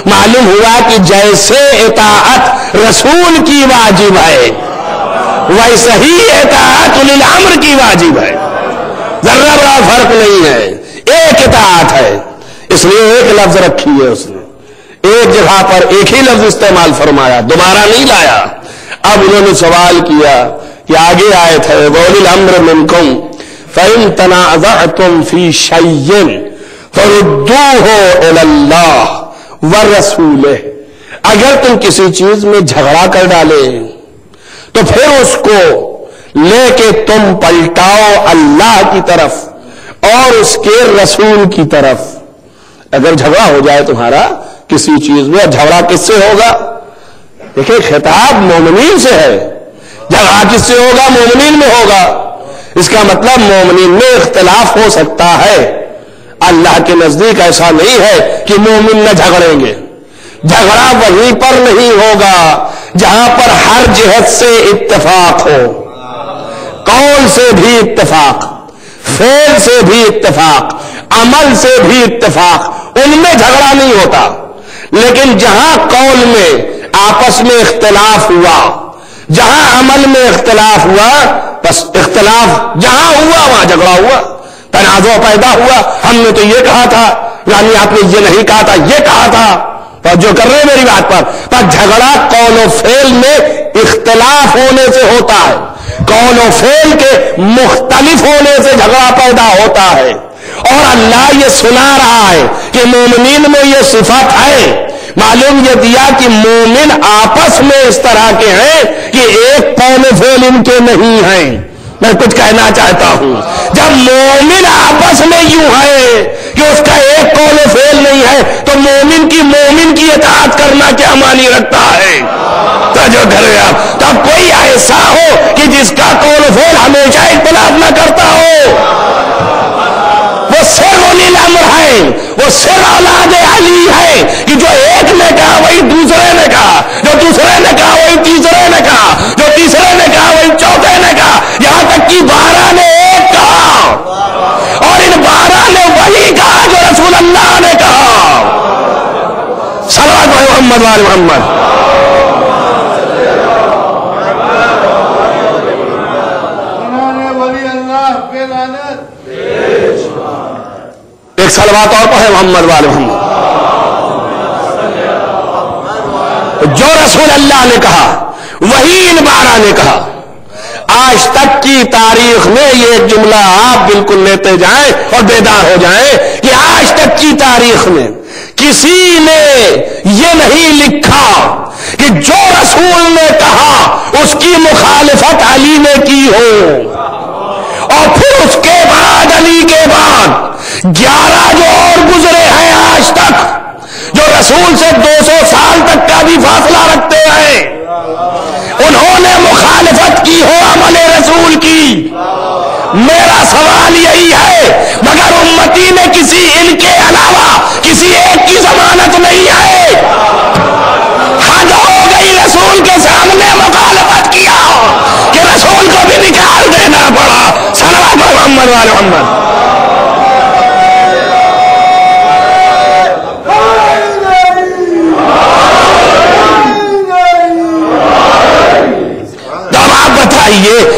معلوم ہوا کہ جیسے اطاعت رسول کی واجب ہے ویسے ہی اطاعت اولی الامر کی واجب ہے، ذرہ بڑا فرق نہیں ہے، ایک اطاعت ہے، اس لیے ایک لفظ رکھی ہے اس نے، ایک جگہ پر ایک ہی لفظ استعمال فرمایا، دوبارہ نہیں لایا۔ اب انہوں نے سوال کیا کہ آگے آیت ہے وَأُولِي الْأَمْرِ مِنْكُمْ فَإِنْ تَنَازَعْتُمْ فِي شَيْءٍ فَرُدُّوهُ إِلَى اللَّهِ وَرَسُولِهِ۔ اگر تم کسی چیز میں جھگڑا کر ڈالے تو پھر اس کو لے کے تم پلٹاؤ اللہ کی طرف اور اس کے رسول کی طرف۔ اگر جھگڑا ہو جائے تمہارا کسی چیز میں، جھگڑا کس سے ہوگا؟ دیکھیں خطاب مومنین سے ہے، جھگڑا کس سے ہوگا؟ مومنین میں ہوگا۔ اس کا مطلب مومنین میں اختلاف ہو سکتا ہے، اللہ کے نزدیک ایسا نہیں ہے کہ مومن نہ جھگڑیں گے۔ جھگڑا وہیں پر نہیں ہوگا جہاں پر ہر جہت سے اتفاق ہو، قول سے بھی اتفاق، فعل سے بھی اتفاق، عمل سے بھی اتفاق، ان میں جھگڑا نہیں ہوتا۔ لیکن جہاں قول میں آپس میں اختلاف ہوا، جہاں عمل میں اختلاف ہوا، بس اختلاف جہاں ہوا وہاں جھگڑا ہوا، تنازع پیدا ہوا۔ ہم نے تو یہ کہا تھا، یعنی آپ نے یہ نہیں کہا تھا، یہ کہا تھا، اور جو کر رہے میری بات پر جھگڑا قول و فعل میں اختلاف ہونے سے ہوتا ہے، قول و فعل کے مختلف ہونے سے جھگڑا پیدا ہوتا ہے۔ اور اللہ یہ سنا رہا ہے کہ مومنین میں یہ صفت ہے، معلوم یہ دیا کہ مومن آپس میں اس طرح کے ہیں کہ ایک قول و فعل ان کے نہیں ہیں۔ میں کچھ کہنا چاہتا ہوں، جب مومن آپس میں یوں ہے کہ اس کا ایک قول و فعل نہیں ہے تو مومن کی اطاعت کرنا کیا معنی رکھتا ہے؟ توجہ کریں آپ. تب کوئی ایسا ہو کہ جس کا قول و فعل ہمیشہ اختلاف نہ کرتا ہو. وہ سر اولی الامر ہے، وہ سر اولاد علی ہے کہ جو ایک نے کہا وہی دوسرے نے کہا، جو دوسرے نے کہا وہی تیسرے نے کہا، جو تیسرے نے کہا وہی چوتھے نے کہا، یہاں تک کہ 12 نے ایک کہا اور ان 12 نے وہی کہا جو رسول اللہ نے کہا. صلوات محمد وآل محمد. ایک صلوات اور پڑھے محمد وآل محمد. جو رسول اللہ نے کہا وہی ان 12 نے کہا. آج تک کی تاریخ میں یہ جملہ آپ بالکل لیتے جائیں اور بیدار ہو جائیں کہ آج تک کی تاریخ میں کسی نے یہ نہیں لکھا کہ جو رسول نے کہا اس کی مخالفت علی نے کی ہو، اور پھر اس کے بعد علی کے بعد 11 جو اور گزرے ہیں آج تک، جو رسول سے 200 سال تک کا بھی فاصلہ رکھتے ہیں، انہوں نے مخالفت کی ہو عمل رسول کی. میرا سوال یہی ہے مگر امتی میں کسی ان کے علاوہ کسی ایک کی ضمانت نہیں ہے. حد ہو گئی رسول کے سامنے مخالفت کیا کہ رسول کو بھی نکال دینا پڑا. صلوات محمد وآل محمد.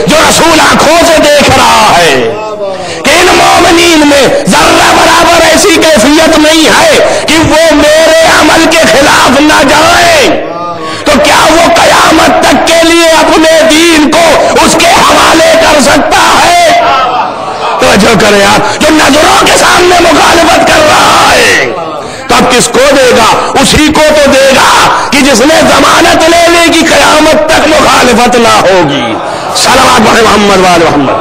جو رسول آنکھوں سے دیکھ رہا ہے کہ ان مومنین میں ذرہ برابر ایسی کیفیت نہیں ہے کہ وہ میرے عمل کے خلاف نہ جائیں، تو کیا وہ قیامت تک کے لیے اپنے دین کو اس کے حوالے کر سکتا ہے؟ توجہ کریں آپ. جو نظروں کے سامنے مخالفت کر رہا ہے تو اب کس کو دے گا؟ اسی کو تو دے گا کہ جس نے ضمانت لینے کی قیامت تک مخالفت نہ ہوگی. صلوات محمد وآل محمد.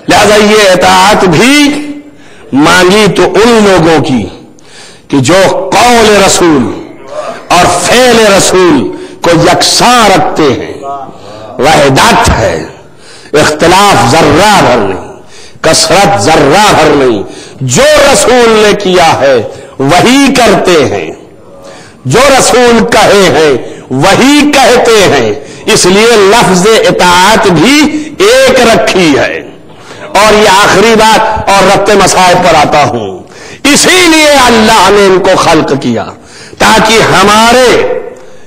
لہذا یہ اطاعت بھی مانگی تو ان لوگوں کی کہ جو قول رسول اور فعل رسول کو یکساں رکھتے ہیں. وحدت ہے، اختلاف ذرہ بھر نہیں، کثرت ذرہ بھر نہیں. جو رسول نے کیا ہے وہی کرتے ہیں، جو رسول کہے ہیں وہی کہتے ہیں. اس لیے لفظ اطاعت بھی ایک رکھی ہے. اور یہ آخری بات اور ربط مصائب پر آتا ہوں. اسی لیے اللہ نے ان کو خلق کیا تاکہ ہمارے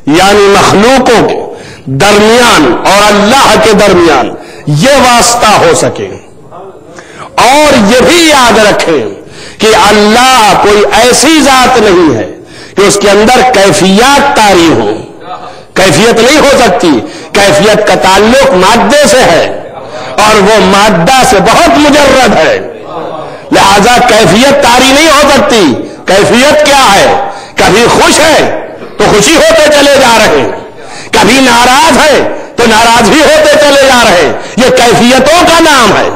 یعنی مخلوقوں کے درمیان اور اللہ کے درمیان یہ واسطہ ہو سکے. اور یہ بھی یاد رکھیں کہ اللہ کوئی ایسی ذات نہیں ہے کہ اس کے اندر کیفیات طاری ہوں. کیفیت نہیں ہو سکتی. کیفیت کا تعلق مادے سے ہے اور وہ مادہ سے بہت مجرد ہے. لہذا کیفیت طاری نہیں ہو سکتی. کیفیت کیا ہے؟ کبھی خوش ہے تو خوشی ہوتے چلے جا رہے ہیں، کبھی ناراض ہے تو ناراض ہی ہوتے چلے جا رہے ہیں. یہ کیفیتوں کا نام ہے.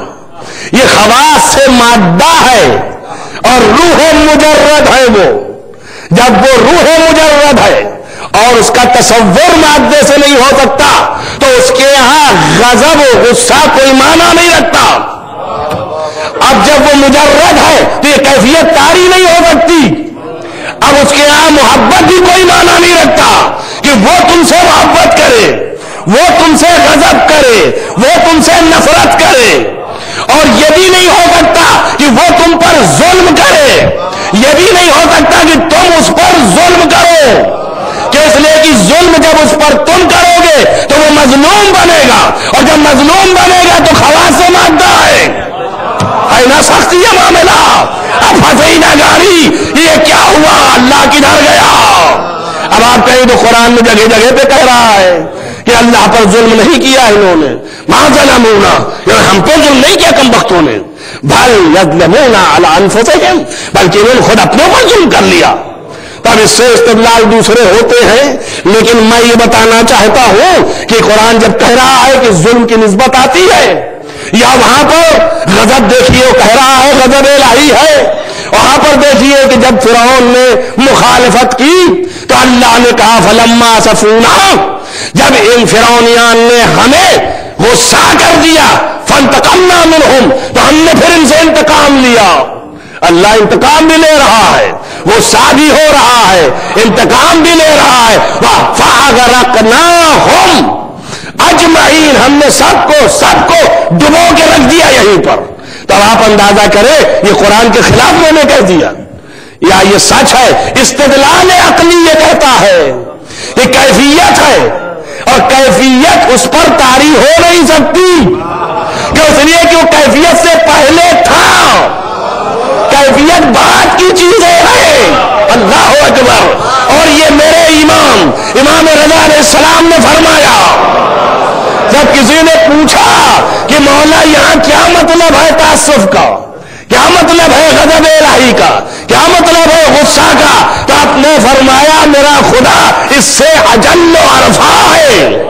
یہ خواص سے مادہ ہے اور روح مجرد ہے. وہ جب وہ روح مجرد ہے اور اس کا تصور مادے سے نہیں ہو سکتا تو اس کے یہاں غضب و غصہ کوئی معنی نہیں رکھتا. اب جب وہ مجرد ہے تو یہ کیفیت طاری نہیں ہو سکتی. اب اس کے یہاں محبت بھی کوئی معنی نہیں رکھتا کہ وہ تم سے محبت کرے، وہ تم سے غضب کرے، وہ تم سے نفرت کرے. اور یہ بھی نہیں ہو سکتا کہ وہ تم پر ظلم کرے، یہ بھی نہیں ہو سکتا کہ تم اس پر ظلم کرو. کہ اس لیے کہ ظلم جب اس پر تم کرو گے تو وہ مظلوم بنے گا، اور جب مظلوم بنے گا تو خواص سے مادہ ہے. نہ سختی ہے معاملہ. اب پھنسی نہ گاڑی، یہ کیا ہوا؟ اللہ کدھر گیا؟ اب آپ کہیں تو قرآن میں جگہ جگہ پہ کہہ رہا ہے کہ اللہ پر ظلم نہیں کیا انہوں نے. ما ظلمونا، ہم کو ظلم نہیں کیا کم بختوں نے. بل یظلمون علی انفسہم، بلکہ انہوں نے خود اپنے پر ظلم کر لیا۔ تب اس سے استدلال دوسرے ہوتے ہیں، لیکن میں یہ بتانا چاہتا ہوں کہ قرآن جب کہہ رہا ہے کہ ظلم کی نسبت آتی ہے، یا وہاں پر غضب دیکھیے وہ کہہ رہا ہے غضب الہی ہے، وہاں پر دیکھیے کہ جب فرعون نے مخالفت کی تو اللہ نے کہا فلما اسفونا، جب ان فرعونیان نے ہمیں غصہ کر دیا فانتقمنا منہم، تو ہم نے پھر ان سے انتقام لیا۔ اللہ انتقام بھی لے رہا ہے، غصہ بھی ہو رہا ہے، انتقام بھی لے رہا ہے۔ فَأَغْرَقْنَاهُمْ اجمعین، ہم نے سب کو ڈبو کے رکھ دیا یہیں پر۔ تو آپ اندازہ کریں یہ قرآن کے خلاف میں نے کہہ دیا یا یہ سچ ہے؟ استدلال عقلی یہ کہتا ہے، یہ کیفیت ہے، اور کیفیت اس پر طاری ہو نہیں سکتی، کہ اس لیے کہ وہ کیفیت سے پہلے تھا، کیفیت بعد کی چیزیں ہیں۔ اللہ اکبر۔ اور یہ میرے امام رضا علیہ السلام نے فرمایا، جب کسی نے پوچھا کہ مولا یہاں کیا مطلب ہے تعصب کا، کیا مطلب ہے غضب الہی کا، کیا مطلب ہے غصہ کا، تو آپ نے فرمایا میرا خدا اس سے اجل و ارفع ہے۔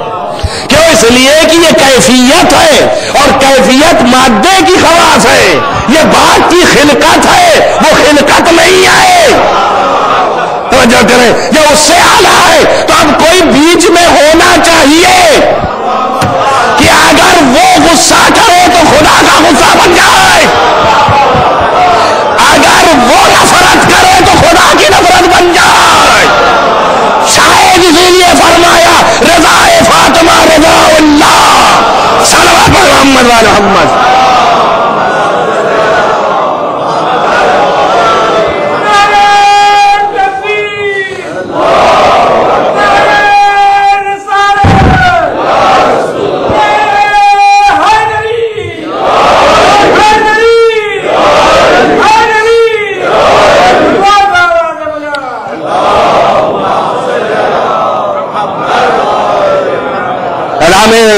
کیوں؟ اس لیے کہ یہ کیفیت ہے، اور کیفیت مادے کی خواص ہے، یہ بات کی خلقت ہے، وہ خلقت نہیں ہے۔ توجہ کریں، یہ اس سے اعلیٰ ہے۔ تو اب کوئی بیچ میں ہونا چاہیے کہ اگر وہ غصہ کرے تو خدا کا غصہ بن جائے، اگر وہ نفرت کرے تو خدا کی نفرت بن جائے۔ شاید اسی لیے فرمایا رضا فاطمہ رضا اللہ، صلوات محمد و محمد۔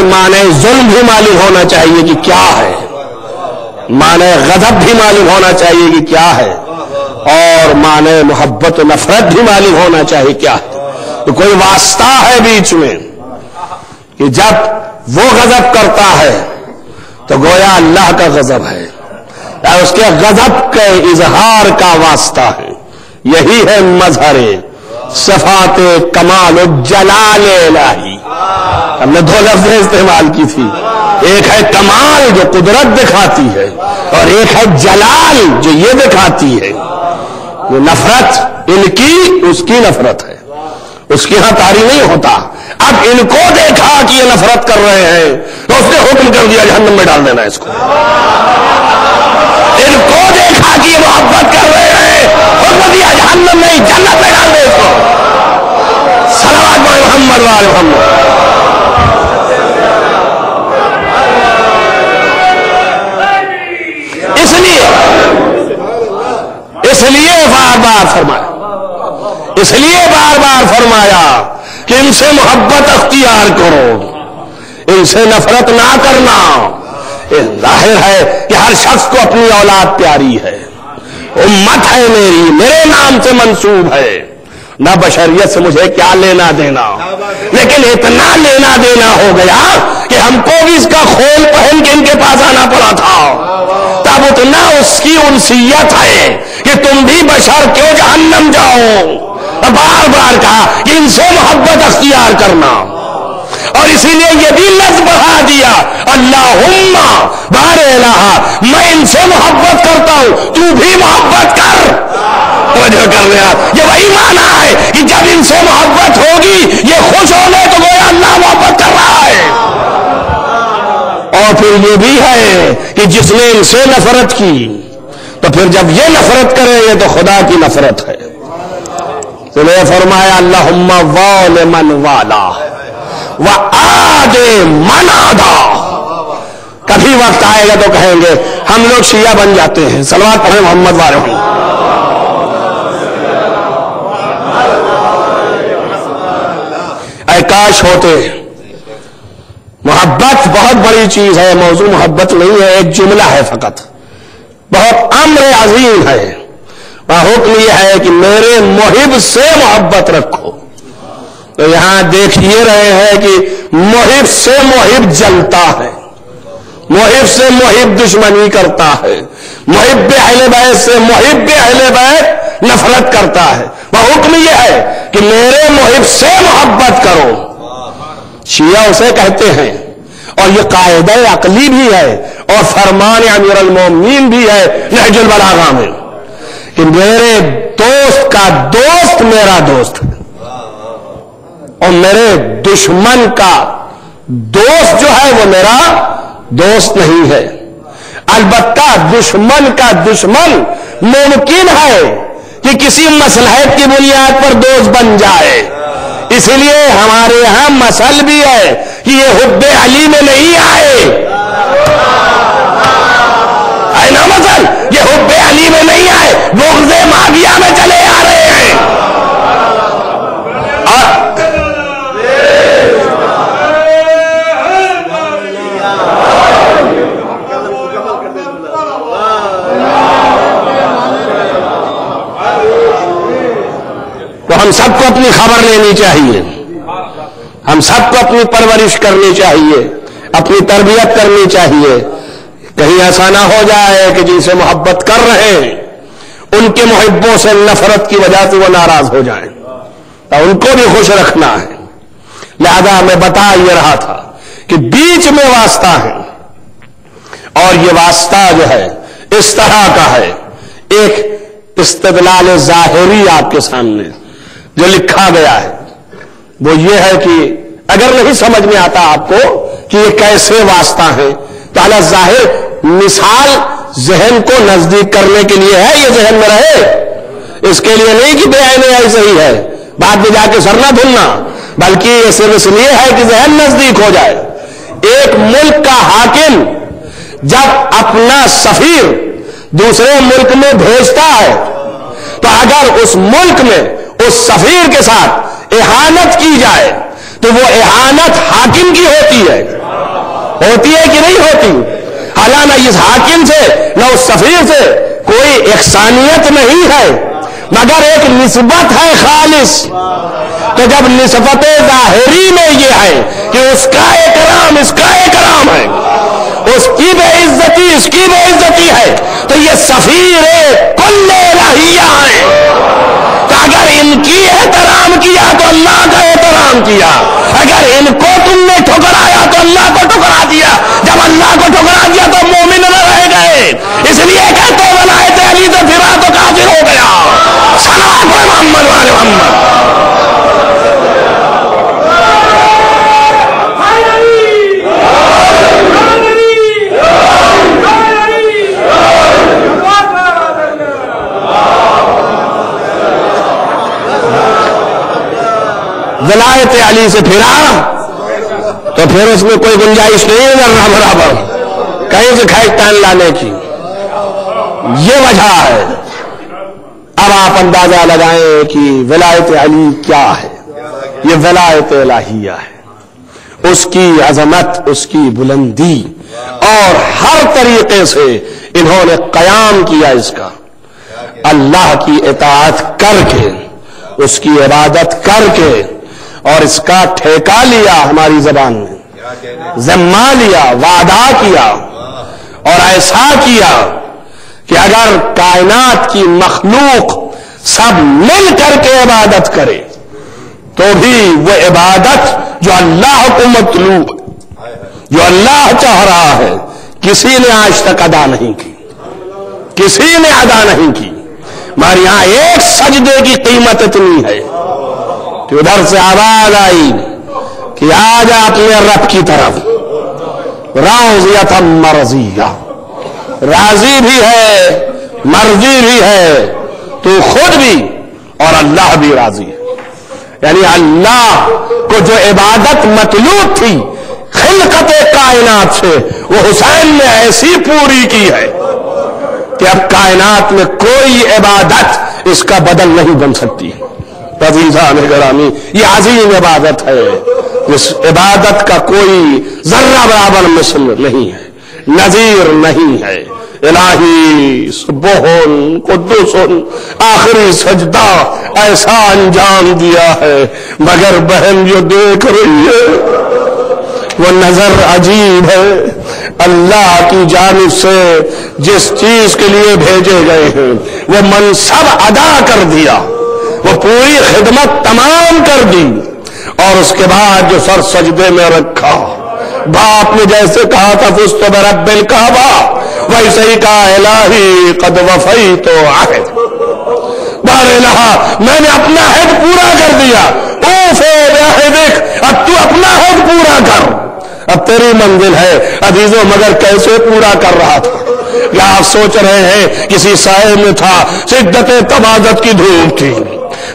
معنی ظلم بھی معلوم ہونا چاہیے کہ کیا ہے، معنی غضب بھی معلوم ہونا چاہیے کہ کیا ہے، اور معنی محبت و نفرت بھی معلوم ہونا چاہیے کیا ہے۔ تو کوئی واسطہ ہے بیچ میں کہ جب وہ غضب کرتا ہے تو گویا اللہ کا غضب ہے، یا اس کے غضب کے اظہار کا واسطہ ہے۔ یہی ہے مظہر صفات کمال و جلال الہی۔ ہم نے دو لفظ استعمال کی تھی، ایک ہے کمال جو قدرت دکھاتی ہے، اور ایک ہے جلال جو یہ دکھاتی ہے۔ جو نفرت ان کی، اس کی نفرت ہے، اس کے ہاں طاری نہیں ہوتا۔ اب ان کو دیکھا کہ یہ نفرت کر رہے ہیں تو اس نے حکم کر دیا جہنم میں ڈال دینا اس کو۔ ان کو دیکھا کہ یہ محبت کر رہے ہیں، حکم دیا جہنم نہیں جنت میں ڈال دے اس کو۔ صلوات محمد و آل محمد۔ اس لیے بار بار فرمایا کہ ان سے محبت اختیار کرو، ان سے نفرت نہ کرنا۔ ظاہر ہے کہ ہر شخص کو اپنی اولاد پیاری ہے، امت ہے میری، میرے نام سے منسوب ہے، نہ بشریت سے مجھے کیا لینا دینا، لیکن اتنا لینا دینا ہو گیا کہ ہم کو بھی اس کا خول پہن کے ان کے پاس آنا پڑا تھا۔ تب اتنا اس کی انسیت ہے کہ تم بھی بشر کیوں جہنم جاؤ۔ بار بار کہا کہ ان سے محبت اختیار کرنا، اور اسی لیے یہ بھی لفظ بڑھا دیا اللہم بار الہ، میں ان سے محبت کرتا ہوں تو بھی محبت کر۔ توجہ کر رہے ہیں، یہ وہی معنی ہے کہ جب ان سے محبت ہوگی یہ خوش ہوگے تو گویا اللہ محبت کر رہا ہے۔ اور پھر یہ بھی ہے کہ جس نے ان سے نفرت کی تو پھر جب یہ نفرت کرے گے تو خدا کی نفرت ہے۔ تو نے فرمایا اللہم وال من والا وآد من آدا۔ کبھی وقت آئے گا تو کہیں گے ہم لوگ شیعہ بن جاتے ہیں، صلوات پڑھیں محمد والے ہوں۔ اے کاش ہوتے۔ محبت بہت بڑی چیز ہے، موضوع محبت نہیں ہے، ایک جملہ ہے فقط بہت امر عظیم ہے. وہاں حکم یہ ہے کہ میرے محب سے محبت رکھو. تو یہاں دیکھ یہ رہے ہیں کہ محب سے محب جلتا ہے, محب سے محب دشمنی کرتا ہے, محب اہل بیت سے محب اہل بیت نفرت کرتا ہے. وہ حکم یہ ہے کہ میرے محب سے محبت کرو. شیعہ اسے کہتے ہیں, اور یہ قاعدہ عقلی بھی ہے اور فرمان امیر المومنین بھی ہے نہج البلاغہ میں, کہ میرے دوست کا دوست میرا دوست ہے اور میرے دشمن کا دوست جو ہے وہ میرا دوست نہیں ہے. البتہ دشمن کا دشمن ممکن ہے کہ کسی مصلحت کی بنیاد پر دوست بن جائے. اس لیے ہمارے یہاں مسئلہ بھی ہے کہ یہ حب علی میں نہیں آئے نا مسئلہ, یہ حب علی میں نہیں آئے, بغض معاویہ میں چلے آ رہے ہیں. تو ہم سب کو اپنی خبر لینی چاہیے, ہم سب کو اپنی پرورش کرنی چاہیے, اپنی تربیت کرنی چاہیے. کہیں ایسا نہ ہو جائے کہ جن سے محبت کر رہے ہیں ان کے محبوں سے نفرت کی وجہ سے وہ ناراض ہو جائیں. تو ان کو بھی خوش رکھنا ہے. لہذا میں بتا یہ رہا تھا کہ بیچ میں واسطہ ہے, اور یہ واسطہ جو ہے اس طرح کا ہے. ایک استدلال ظاہری آپ کے سامنے جو لکھا گیا ہے وہ یہ ہے کہ اگر نہیں سمجھ میں آتا آپ کو کہ یہ کیسے واسطہ ہیں, تو اعلی ظاہر مثال ذہن کو نزدیک کرنے کے لیے ہے, یہ ذہن میں رہے, اس کے لیے نہیں کہ بے عینی ایسے ہی ہے بعد میں جا کے سر نہ دھلنا, بلکہ یہ صرف اس لیے ہے کہ ذہن نزدیک ہو جائے. ایک ملک کا حاکم جب اپنا سفیر دوسرے ملک میں بھیجتا ہے تو اگر اس ملک میں اس سفیر کے ساتھ اہانت کی جائے تو وہ اہانت حاکم کی ہوتی ہے کہ نہیں ہوتی؟ حالانہ اس حاکم سے نہ اس سفیر سے کوئی احسانیت نہیں ہے مگر ایک نسبت ہے خالص. تو جب نسبت ظاہری میں یہ ہے کہ اس کا اکرام اس کا اکرام ہے, اس کی بے عزتی اس کی بے عزتی ہے, تو یہ سفیر کل الہیہ ہیں. تو اگر ان کی احترام کیا تو اللہ کا احترام کیا, اگر ان کو تم نے ٹھکرایا تو اللہ کو ٹھکرا دیا, جب اللہ کو ٹھکرا دیا تو مومن نہ رہ گئے. اس لیے کہتے ولایت علی سے پھرا تو کافر ہو گیا. صلوات محمد وعلی محمد. ولایت علی سے پھرا تو پھر اس میں کوئی گنجائش نہیں ہے برابر کہیں سے کھینچتان لانے کی. یہ وجہ ہے. اب آپ اندازہ لگائیں کہ ولایت علی کیا ہے. یہ ولایت الہیہ ہے, اس کی عظمت اس کی بلندی, اور ہر طریقے سے انہوں نے قیام کیا اس کا, اللہ کی اطاعت کر کے, اس کی عبادت کر کے, اور اس کا ٹھیکہ لیا, ہماری زبان میں ذمہ لیا, وعدہ کیا, اور ایسا کیا کہ اگر کائنات کی مخلوق سب مل کر کے عبادت کرے تو بھی وہ عبادت جو اللہ کو مطلوب, جو اللہ چاہ رہا ہے, کسی نے آج تک ادا نہیں کی, کسی نے ادا نہیں کی. ہمارے یہاں ایک سجدے کی قیمت اتنی ہے کہ ادھر سے آواز آئی کہ آج اپنے رب کی طرف, راضیۃ مرضیہ, راضی بھی ہے مرضی بھی ہے, تو خود بھی اور اللہ بھی راضی ہے. یعنی اللہ کو جو عبادت مطلوب تھی خلقت کائنات سے, وہ حسین نے ایسی پوری کی ہے کہ اب کائنات میں کوئی عبادت اس کا بدل نہیں بن سکتی. عزیزان گرامی, یہ عظیم عبادت ہے, اس عبادت کا کوئی ذرہ برابر مثل نہیں ہے, نظیر نہیں ہے. الہی سبحان قدوس آخری سجدہ ایسا انجام دیا ہے، مگر بہن جو دیکھ رہی ہے وہ نظر عجیب ہے۔ اللہ کی جانب سے جس چیز کے لیے بھیجے گئے ہیں وہ منصب ادا کر دیا، وہ پوری خدمت تمام کر دی، اور اس کے بعد جو سر سجدے میں رکھا، باپ نے جیسے کہا تھا فزت برب الکعبہ، ویسے ہی کہا الہی قد وفیت عہد، بار الہ میں نے اپنا عہد پورا کر دیا، اوفی بعہدک، اب تو اپنا عہد پورا کر، اب تیری منزل ہے۔ عزیزوں مگر کیسے پورا کر رہا تھا؟ کیا آپ سوچ رہے ہیں کسی سائے میں تھا، شدت تمازت کی دھوپ تھی،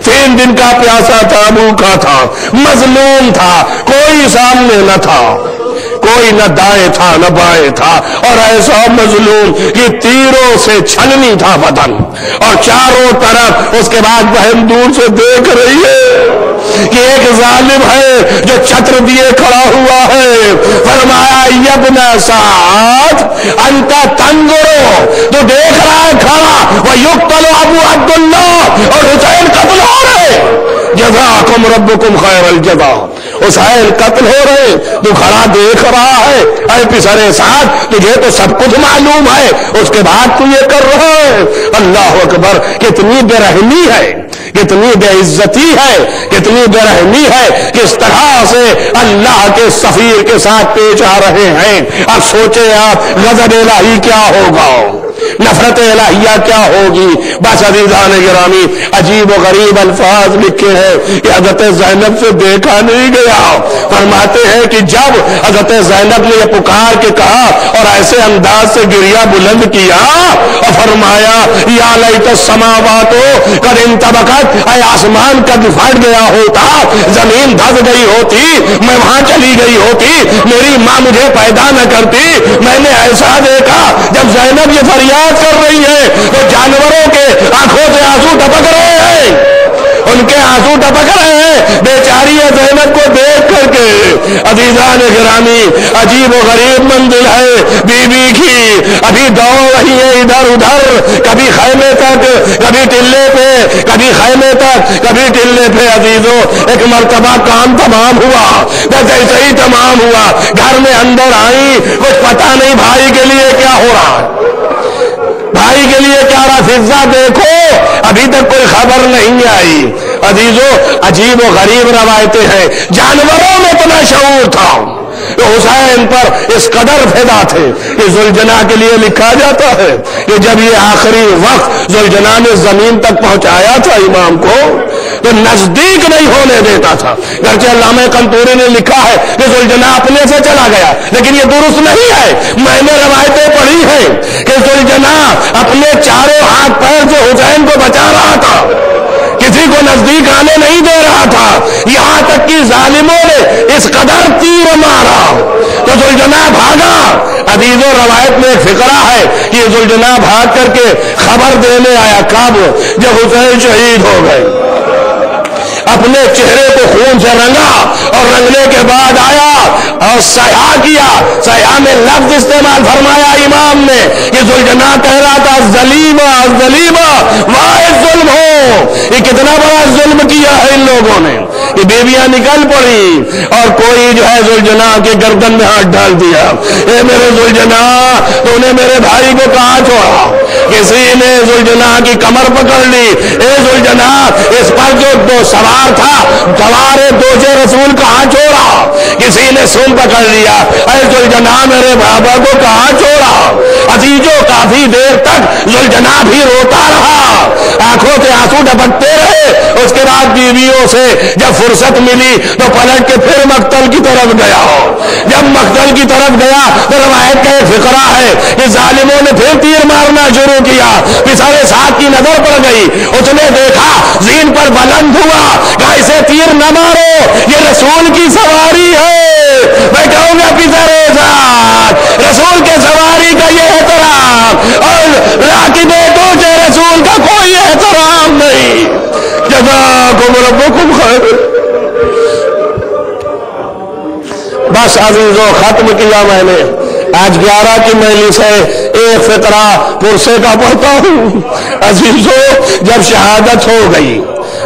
3 دن کا پیاسا تھا، بھوکا تھا، مظلوم تھا، کوئی سامنے نہ تھا، کوئی نہ دائیں تھا نہ بائیں تھا، اور ایسا مظلوم کہ تیروں سے چھلنی تھا بدن، اور چاروں طرف اس کے بعد بہن دور سے دیکھ رہی ہے کہ ایک ظالم ہے جو چھتر دیے کھڑا ہوا ہے۔ فرمایا ابن سعد انت تنظر، تو دیکھ رہا ہے کھڑا، ویقتل ابو عبداللہ، اور حسین قتل ہو رہے، جزاکم ربکم خیر الجزا، حسین قتل ہو رہے، تو کھڑا دیکھ رہا ہے۔ اے پسر سعد تجھے تو سب کچھ معلوم ہے، اس کے بعد تو یہ کر رہا ہے۔ اللہ اکبر، کتنی بے رحمی ہے، کتنی بے عزتی ہے، کتنی بے رحمی ہے، کس طرح سے اللہ کے سفیر کے ساتھ پیش آ رہے ہیں۔ اب سوچیں آپ غضب الہی کیا ہوگا، نفرت الہیہ کیا ہوگی۔ بس عزیزان گرامی، عجیب و غریب الفاظ لکھے ہیں کہ حضرت زینب سے دیکھا نہیں گیا۔ فرماتے ہیں کہ جب حضرت زینب نے یہ پکار کے کہا اور ایسے انداز سے گریہ بلند کیا اور فرمایا یا لیت السماوات قد انطبقت، اے آسمان قد پھٹ گیا ہوتا، زمین دھس گئی ہوتی، میں وہاں چلی گئی ہوتی، میری ماں مجھے پیدا نہ کرتی۔ میں نے ایسا دیکھا جب زینب یہ فریاد کر رہی ہے تو جانوروں کے آنکھوں سے آنسو ٹپک رہے ہیں، ان کے آنسو ٹپک رہے ہیں بیچاری زینب کو دیکھ کر کے۔ عزیزان گرامی، عجیب و غریب منزل ہے بی بی کی، ابھی دوڑ رہی ہے ادھر ادھر، کبھی خیمے تک، کبھی ٹلے پہ، کبھی خیمے تک، کبھی ٹلے پہ۔ عزیزوں ایک مرتبہ کام تمام ہوا، بس ایسے ہی تمام ہوا، گھر میں اندر آئی، کچھ پتا نہیں بھائی کے لیے کیا ہو رہا ہے، بھائی کے لیے کیا رہا، فضا دیکھو ابھی تک کوئی خبر نہیں آئی۔ عزیزوں عجیب و غریب روایتیں ہیں، جانوروں میں اتنا شعور تھا کہ حسین پر اس قدر فدا تھے کہ ذوالجناح کے لیے لکھا جاتا ہے کہ جب یہ آخری وقت ذوالجناح نے زمین تک پہنچایا تھا امام کو تو نزدیک نہیں ہونے دیتا تھا۔ گرچہ علامہ قنطوری نے لکھا ہے کہ ذوالجناح اپنے سے چلا گیا، لیکن یہ درست نہیں ہے۔ میں نے روایتیں پڑھی ہیں کہ ذوالجناح اپنے چاروں ہاتھ پیر سے حسین کو بچا رہا تھا، کسی کو نزدیک آنے نہیں دے رہا تھا، یہاں تک کہ ظالموں نے اس قدر تیر مارا تو ذوالجناح بھاگا۔ عزیزوں روایت میں ایک فقرہ ہے کہ ذوالجناح بھاگ کر کے خبر دینے آیا کب، جب حسین شہید ہو گئے، اپنے چہرے کو خون سے رنگا اور رنگنے کے بعد آیا اور سیاح کیا، سیاح میں لفظ استعمال فرمایا امام نے کہ ذوالجناح کہہ رہا تھا ظلیمہ ظلیمہ، واحد ظلم ہو، یہ کتنا بڑا ظلم کیا ہے ان لوگوں نے۔ یہ بیویاں نکل پڑی اور کوئی جو ہے ذوالجناح کے گردن میں ہاتھ ڈال دیا، اے میرے ذوالجناح تو نے میرے بھائی کو کہاں چھوڑا، کسی نے ذوالجناح کی کمر پکڑ لی، اے ذوالجناح اس پر جو سوار تھا، سوار دوجے رسول کہاں چھوڑا، کسی نے سن پکڑ لیا، اے ذوالجناح میرے بابا کو کہاں چھوڑا۔ عزیزوں کافی دیر تک ذوالجناح بھی روتا رہا، آنکھوں سے آنسو ڈپکتے رہے۔ اس کے بعد بیویوں سے جب فرصت ملی تو پلٹ کے پھر مقتل کی طرف گیا، جب مقتل کی طرف گیا تو روایت کا ایک فقرہ ہے کہ ظالموں نے پھر تیر مارنا شروع کیا، پسرے ساتھ کی نظر پڑ گئی، اس نے دیکھا زین پر بلند ہوا، کہا اسے تیر نہ مارو، یہ رسول کی سواری ہے۔ میں کہوں گا پسرے ساتھ رسول کے سواری کا یہ احترام اور راکب دوجے رسول کا کوئی احترام نہیں۔ جزاکم ربکم خیر۔ بس عزیزوں ختم کیا میں نے، آج 11 کی مجلس ہے، ایک فقرہ پرسے کا پڑھتا ہوں۔ عزیزو، جب شہادت ہو گئی،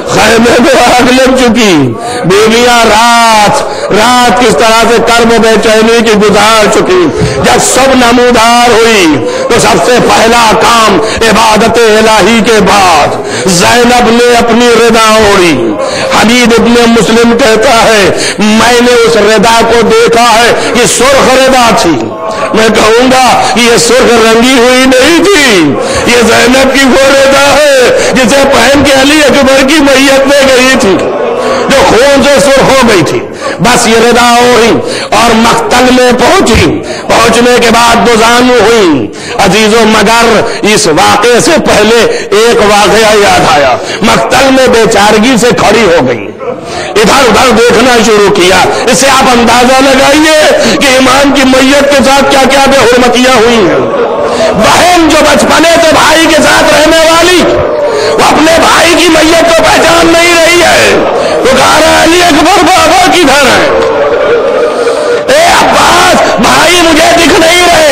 خیمے میں آگ لگ چکی، بیویاں رات کس طرح سے کرب و بے چینی کی گزار چکی، جب سب نمودار ہوئی تو سب سے پہلا کام عبادت الہی کے بعد زینب نے اپنی ردا اوڑھی۔ حمید ابن مسلم کہتا ہے میں نے اس ردا کو دیکھا ہے، یہ سرخ ردا تھی۔ میں کہوں گا یہ سرخ رنگی ہوئی نہیں تھی، یہ زینب کی وہ ردا ہے جسے پہن کے علی اکبر کی میت میں گئی تھی، جو خون سے سرخ ہو گئی تھی۔ بس یہ ردا ہوئی اور مقتل میں پہنچنے کے بعد دوزانو ہوئی۔ عزیزو، مگر اس واقعے سے پہلے ایک واقعہ یاد آیا۔ مقتل میں بیچارگی سے کھڑی ہو گئی، ادھر ادھر دیکھنا شروع کیا۔ اس سے آپ اندازہ لگائیے کہ امام کی میت کے ساتھ کیا کیا بے حرمتیاں ہوئی ہیں۔ بہن جو بچپنے سے بھائی کے ساتھ رہنے والی، وہ اپنے بھائی کی میت کو پہچان نہیں رہی ہے، وہ کہہ رہا ہے علی اکبر بابا کدھر ہے؟ اے عباس بھائی مجھے دکھ نہیں رہے۔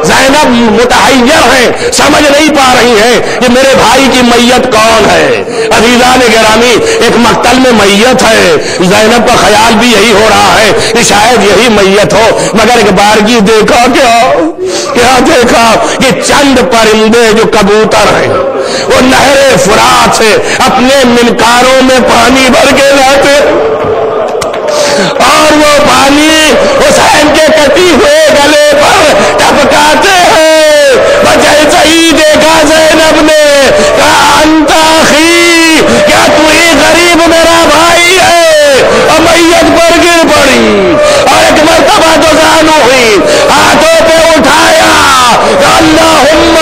زینب متحیر ہیں، سمجھ نہیں پا رہی ہیں کہ میرے بھائی کی میت کون ہے۔ عزیزان گرامی، ایک مقتل میں میت ہے، زینب کا خیال بھی یہی ہو رہا ہے کہ شاید یہی میت ہو، مگر ایک بارگی دیکھا کیا دیکھا کہ چند پرندے جو کبوتر ہیں وہ نہر فرات سے اپنے منکاروں میں پانی بھر کے لاتے، اور وہ پانی حسین کے کٹی ہوئے گلے پر ٹپکاتے ہیں۔ جیسے ہی دیکھا زینب نے کہا انت اخی، کیا تو ہی غریب میرا بھائی ہے؟ اور میت پر گر پڑی اور ایک مرتبہ دوزانو ہوئی، ہاتھوں پہ اٹھایا اللہم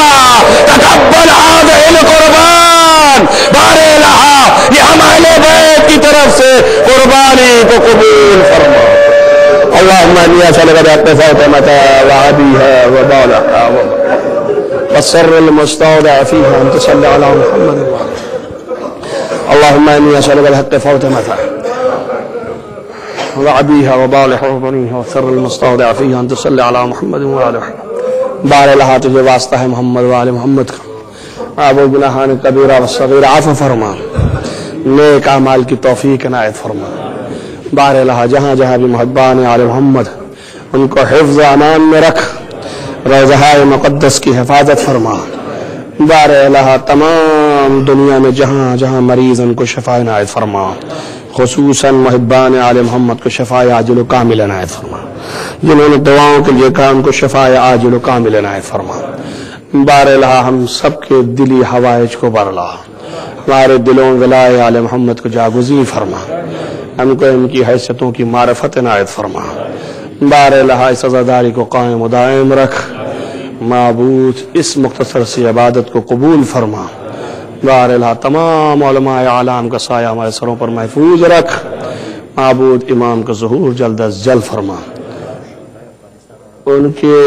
تقبل هذه القربان، بارے لہا یہ ہمارے بیت کی طرف سے قربانی کو قبول فرما۔ اللہم انی اسألک بحق فاطمة وعبیہا وبالہا والسر المستودع فیہا ان تصلی علی محمد وعلہ۔ اللہم انی اسألک بحق فاطمة وعبیہا وبالہا والسر المستودع فیہا ان تصلی علی محمد وعلہ۔ بارے لہا تجھے واسطہ ہے محمد وآل محمد کا، آب و گناہان کبیرہ و صغیرہ عفو فرما، نیک اعمال کی توفیق عنایت فرما۔ بارے لہا جہاں جہاں بھی محبان آل محمد ان کو حفظ و امان میں رکھ، روضہ مقدس کی حفاظت فرما۔ بارے لہا تمام دنیا میں جہاں جہاں مریض ان کو شفا عنایت فرما، خصوصاً محبان آل محمد کو شفا عاجل و کامل عنایت فرما، جنہوں نے دعاؤں کے لیے کہا ان کو شفا عاجل و کامل عنایت فرما۔ بارے لہا ہم سب کے دلی حوائج کو بر لا، ہمارے دلوں ولائے آل محمد کو جاگزین فرما، ہم کو ان کی حیثیتوں کی معرفت عنایت فرما۔ بارے لہا اس عزاداری کو قائم و دائم رکھ، معبود اس مختصر سی عبادت کو قبول فرما۔ بارے لہا تمام علماء اعلام کا سایہ ہمارے سروں پر محفوظ رکھ، معبود امام کا ظہور جلد از جلد فرما، ان کے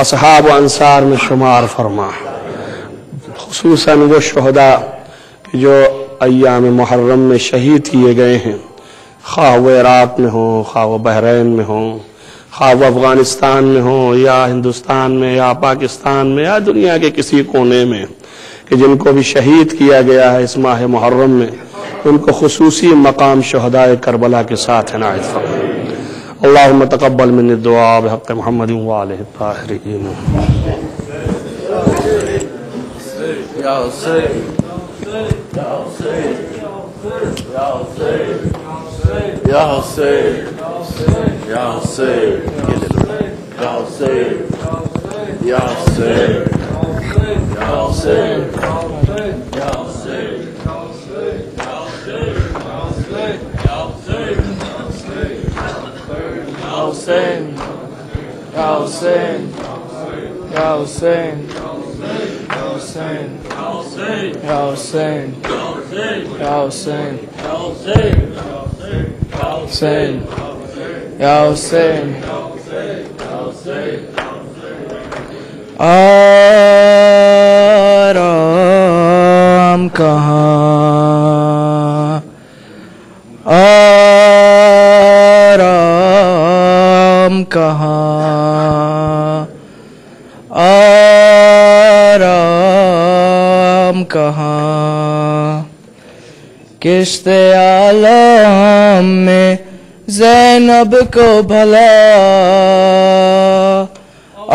اصحاب و انصار میں شمار فرما، خصوصاً وہ شہداء جو ایام محرم میں شہید کیے گئے ہیں، خواہ وہ عراق میں ہوں، خواہ وہ بحرین میں ہوں، خواہ وہ افغانستان میں ہوں یا ہندوستان میں یا پاکستان میں یا دنیا کے کسی کونے میں، کہ جن کو بھی شہید کیا گیا ہے اس ماہ محرم میں، ان کو خصوصی مقام شہداء کربلا کے ساتھ عنایت فرما۔ اللہم تقبل من الدعاء بحق محمد وآلہ الطاہرین۔ یا حسین یا حسین یا حسین یا حسین یا حسین یا حسین یا حسین Hussein, Ya Hussein, Ya Hussein, Ya Hussein, Ya Hussein, Ya Hussein, Ya Hussein, آرام کہاں آرام کہاں آرام کہاں کشت عالم میں زینب کو بھلا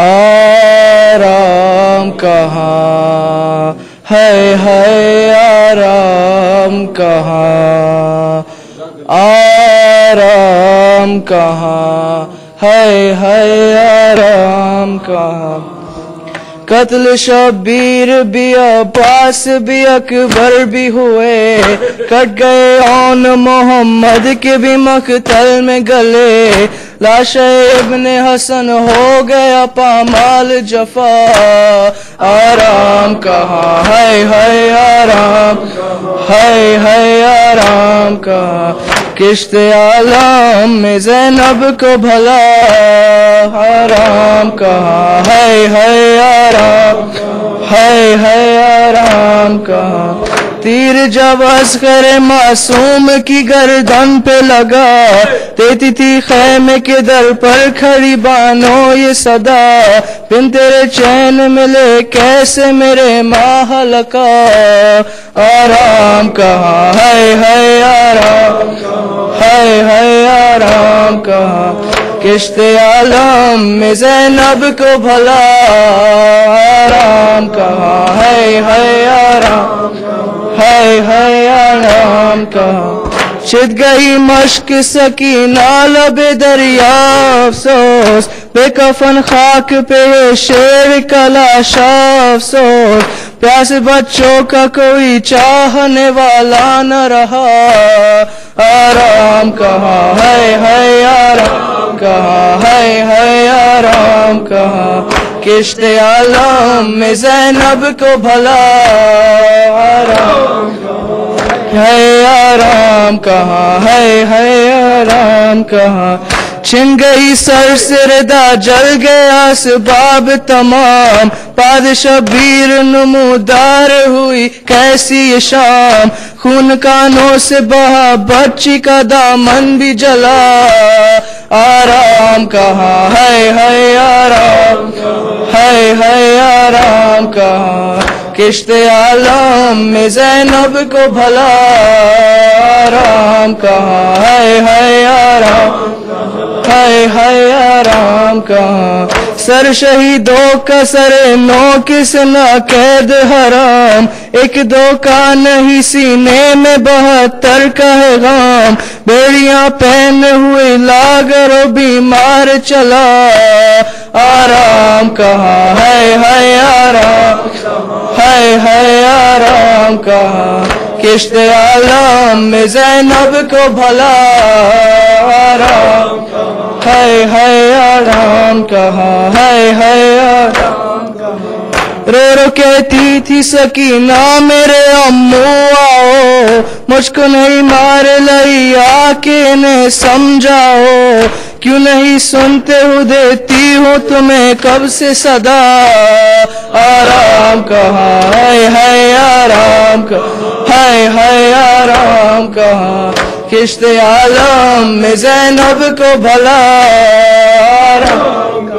آرام کہاں ہے آرام کہاں آرام کہاں ہے آرام کہاں قتل شبیر بھی عباس بھی اکبر بھی ہوئے کٹ گئے اون محمد کے بھی مقتل میں گلے لاش ابن حسن ہو گیا پامال جفا آرام کہاں ہے آرام ہے آرام کہاں کشت عالم میں زینب کو بھلا آرام کہاں ہے آرام ہے آرام کہاں تیر جب عسکر معصوم کی گردن پہ لگا دیتی تھی خیمے کے در پر کھڑی بانو یہ صدا بن تیرے چین ملے کیسے میرے ماہ لکا آرام کہاں ہے آرام ہے آرام کہاں کشت عالم میں زینب کو بھلا آرام کہاں ہے آرام ہے آرام کہاں چھت گئی مشک سکینہ لب دریا افسوس بے کفن خاک پہ شیر کا لاشا افسوس پیاس بچوں کا کوئی چاہنے والا نہ رہا آرام کہاں ہے آرام کہاں ہے آرام کہاں کشت عالم میں زینب کو بھلا آرام ہے آرام کہاں ہے آرام کہاں چھن گئی سر سے ردا جل گیا اسباب تمام پاد شبیر نمودار ہوئی کیسی یہ شام خون کانوں سے بہا بچی کا دامن بھی جلا آرام کہاں ہے آرام ہے آرام کہاں کشت عالم میں زینب کو بھلا آرام کہاں ہے آرام ہے آرام کہاں سر شہیدوں کا سر نو کس نہ قید حرام ایک دو کا نہیں سینے میں 72 کا ہے غام بیڑیاں پہن ہوئے لاگر و بیمار چلا آرام کہاں ہے آرام ہے آرام کہاں کشت عالم میں زینب کو بھلا آرام ہے آرام کہاں ہے آرام رو رو کہتی تھی سکینہ میرے امو آؤ مجھ کو نہیں مار لئی آ کے انہیں سمجھاؤ کیوں نہیں سنتے ہو دیتی ہوں تمہیں کب سے صدا آرام کہاں ہے آرام کہاں ہے آرام کہاں کشت عالم میں زینب کو بھلا آرام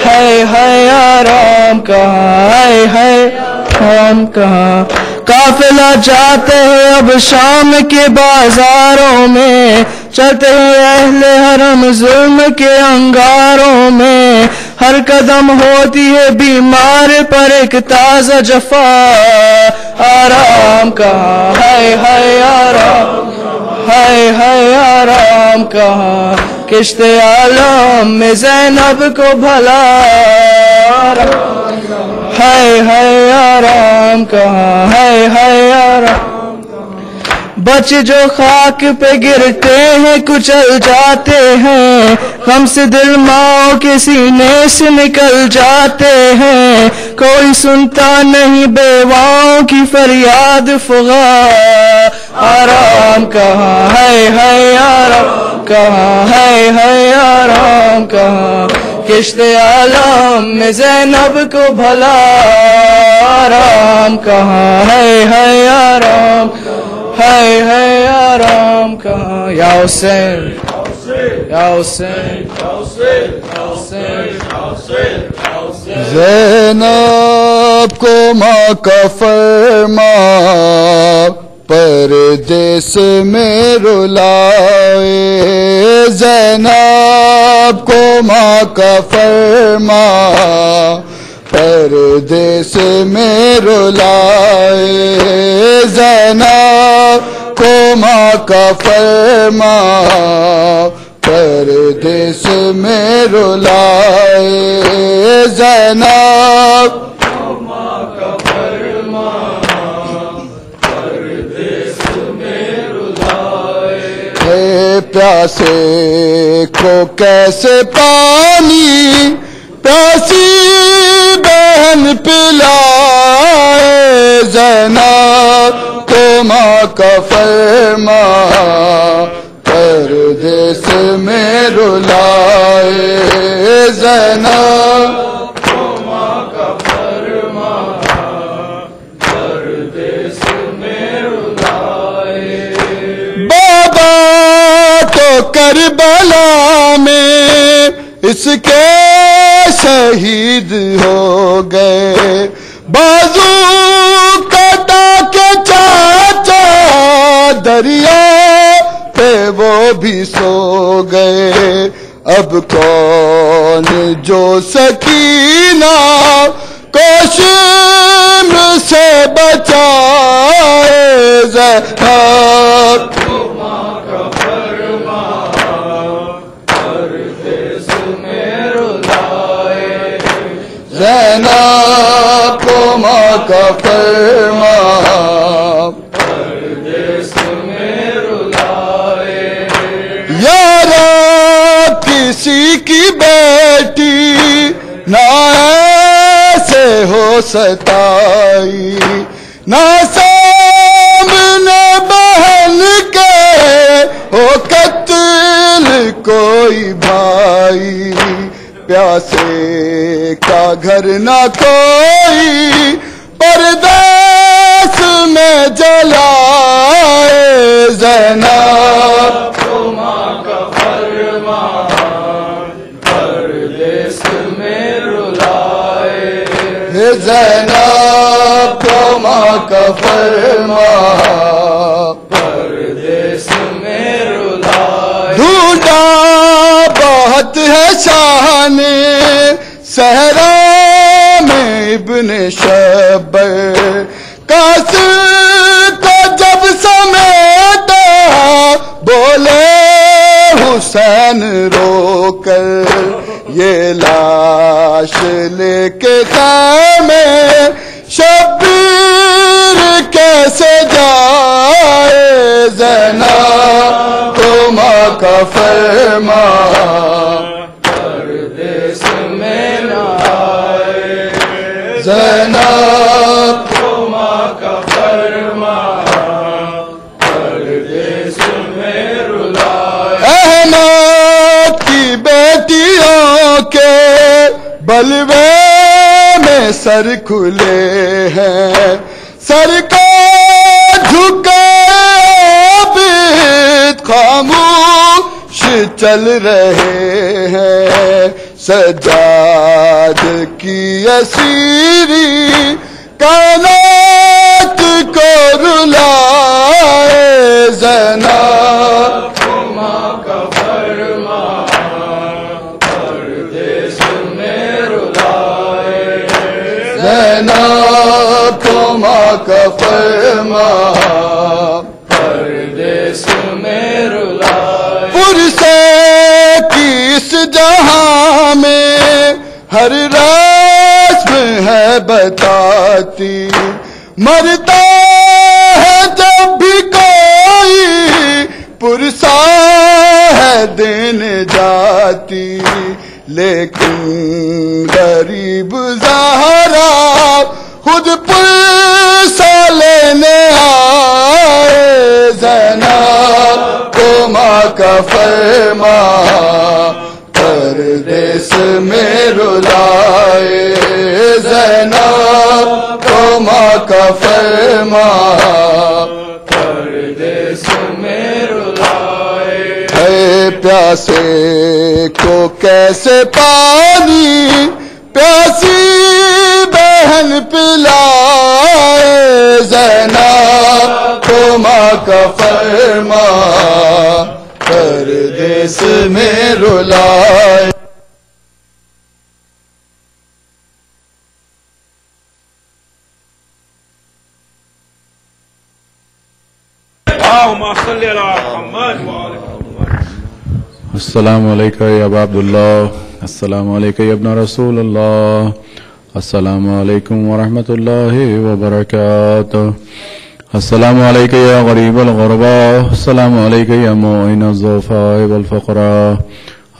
ہے آرام کہاں ہے آرام کہاں قافلہ جاتے ہیں اب شام کے بازاروں میں چلتے ہیں اہل حرم ظلم کے انگاروں میں ہر قدم ہوتی ہے بیمار پر ایک تازہ جفا آرام کہاں ہے آرام ہے آرام کہاں کشت عالم میں زینب کو بھلا ہے آرام کہاں ہے آرام بچ جو خاک پہ گرتے ہیں کچل جاتے ہیں غم سے دل ماؤں کے سینے سے نکل جاتے ہیں کوئی سنتا نہیں بیواؤں کی فریاد فغا آرام کہاں ہے آرام کہاں ہے آرام کہاں کشت عالم میں زینب کو بھلا آرام کہاں ہے آرام ہے آرام کہاں یا حسین یا حسین یا حسین زینب کو ماں کا فرما پردیس میں رلائے، زینب کو ماں کا فرما پردیس میں رلائے، زینب کو ماں کا فرما پردیس میں رلائے، زینب کو ماں کا فرما پردیس میں رلائے، پیاسے کو کیسے پانی پیاسی بہن پلائے، زینب کو ماں کا فرما پردیس میں رلائے، زینب کو ماں کا فرما پردیس میں رلائے، بابا تو کربلا میں اس کے شہید ہو گئے، بازو کٹا کے چاچا دریا پہ وہ بھی سو گئے، اب کون جو سکینہ کو شمر سے بچائے، زینب کو ماں کا فرما پردیس میں رلائے، زینب کو ماں کا فرما پردیس میں رلائے، یارا کسی کی بیٹی نہ ایسے ہو ستائی، نہ سامنے بہن کے ہو قتل کوئی بھائی، پیاسے کا گھر نہ کوئی پردیس میں جلائے، زینب کو ماں کا فرما پردیس میں رلائے، زینب کو ماں کا فرما پردیس میں رلائے، ڈھونڈا بہت ہے شان صحرا میں ابن شبر، قاصد کو جب سمیٹا بولے حسین رو کر، یہ لاش لے کے خیمے شبیر کیسے جائے، زینب کو ماں کا فرما پردیس میں رلائے، زینب کو ماں کا فرما پردیس میں رلائے، احمد کی بیٹیوں کے بلوے میں سر کھلے ہیں، سر کو جھکے عابد خاموش چل رہے ہیں، سجاد کی اسیری کائنات کو رلائے، زینب کو ماں کا فرما پردیس میں رلائے، زینب کو ماں کا فرما پردیس میں رلائے، پرسے کی اس جہاں میں ہر رسم ہے بتاتی، مرتا ہے جب بھی کوئی پرسا ہے دینے جاتی، لیکن غریب زہرا خود پرسا لینے آئے، زینب کو ماں کا فرما پردیس میں رلائے، زینب کو ماں کا فرما پردیس میں رلائے، پیاسے کو کیسے پانی پیاسی بہن پلائے زینب کو ماں کا فرما پردیس میں رلائے. السلام علیکم یا ابا عبداللہ، السلام علیکم یا ابن رسول اللہ، السلام علیکم ورحمۃ اللہ وبرکاتہ. السلام علیکم یا غریب الغرباء، السلام علیکم یا معین الضعفاء والفقراء،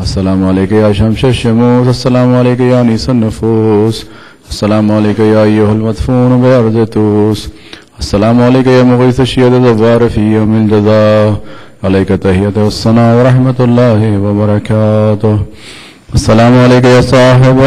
السلام علیکم یا شمس الشموس، السلام علیکم یا انیس النفوس، السلام علیکم یا ایھا المدفون بارض طوس، السلام علیکم یا مغیث الشیعة الدوار فی یوم الجزاء، علیک تحیۃ الثناء ورحمۃ اللہ وبرکاتہ. السلام علیکم یا صاحب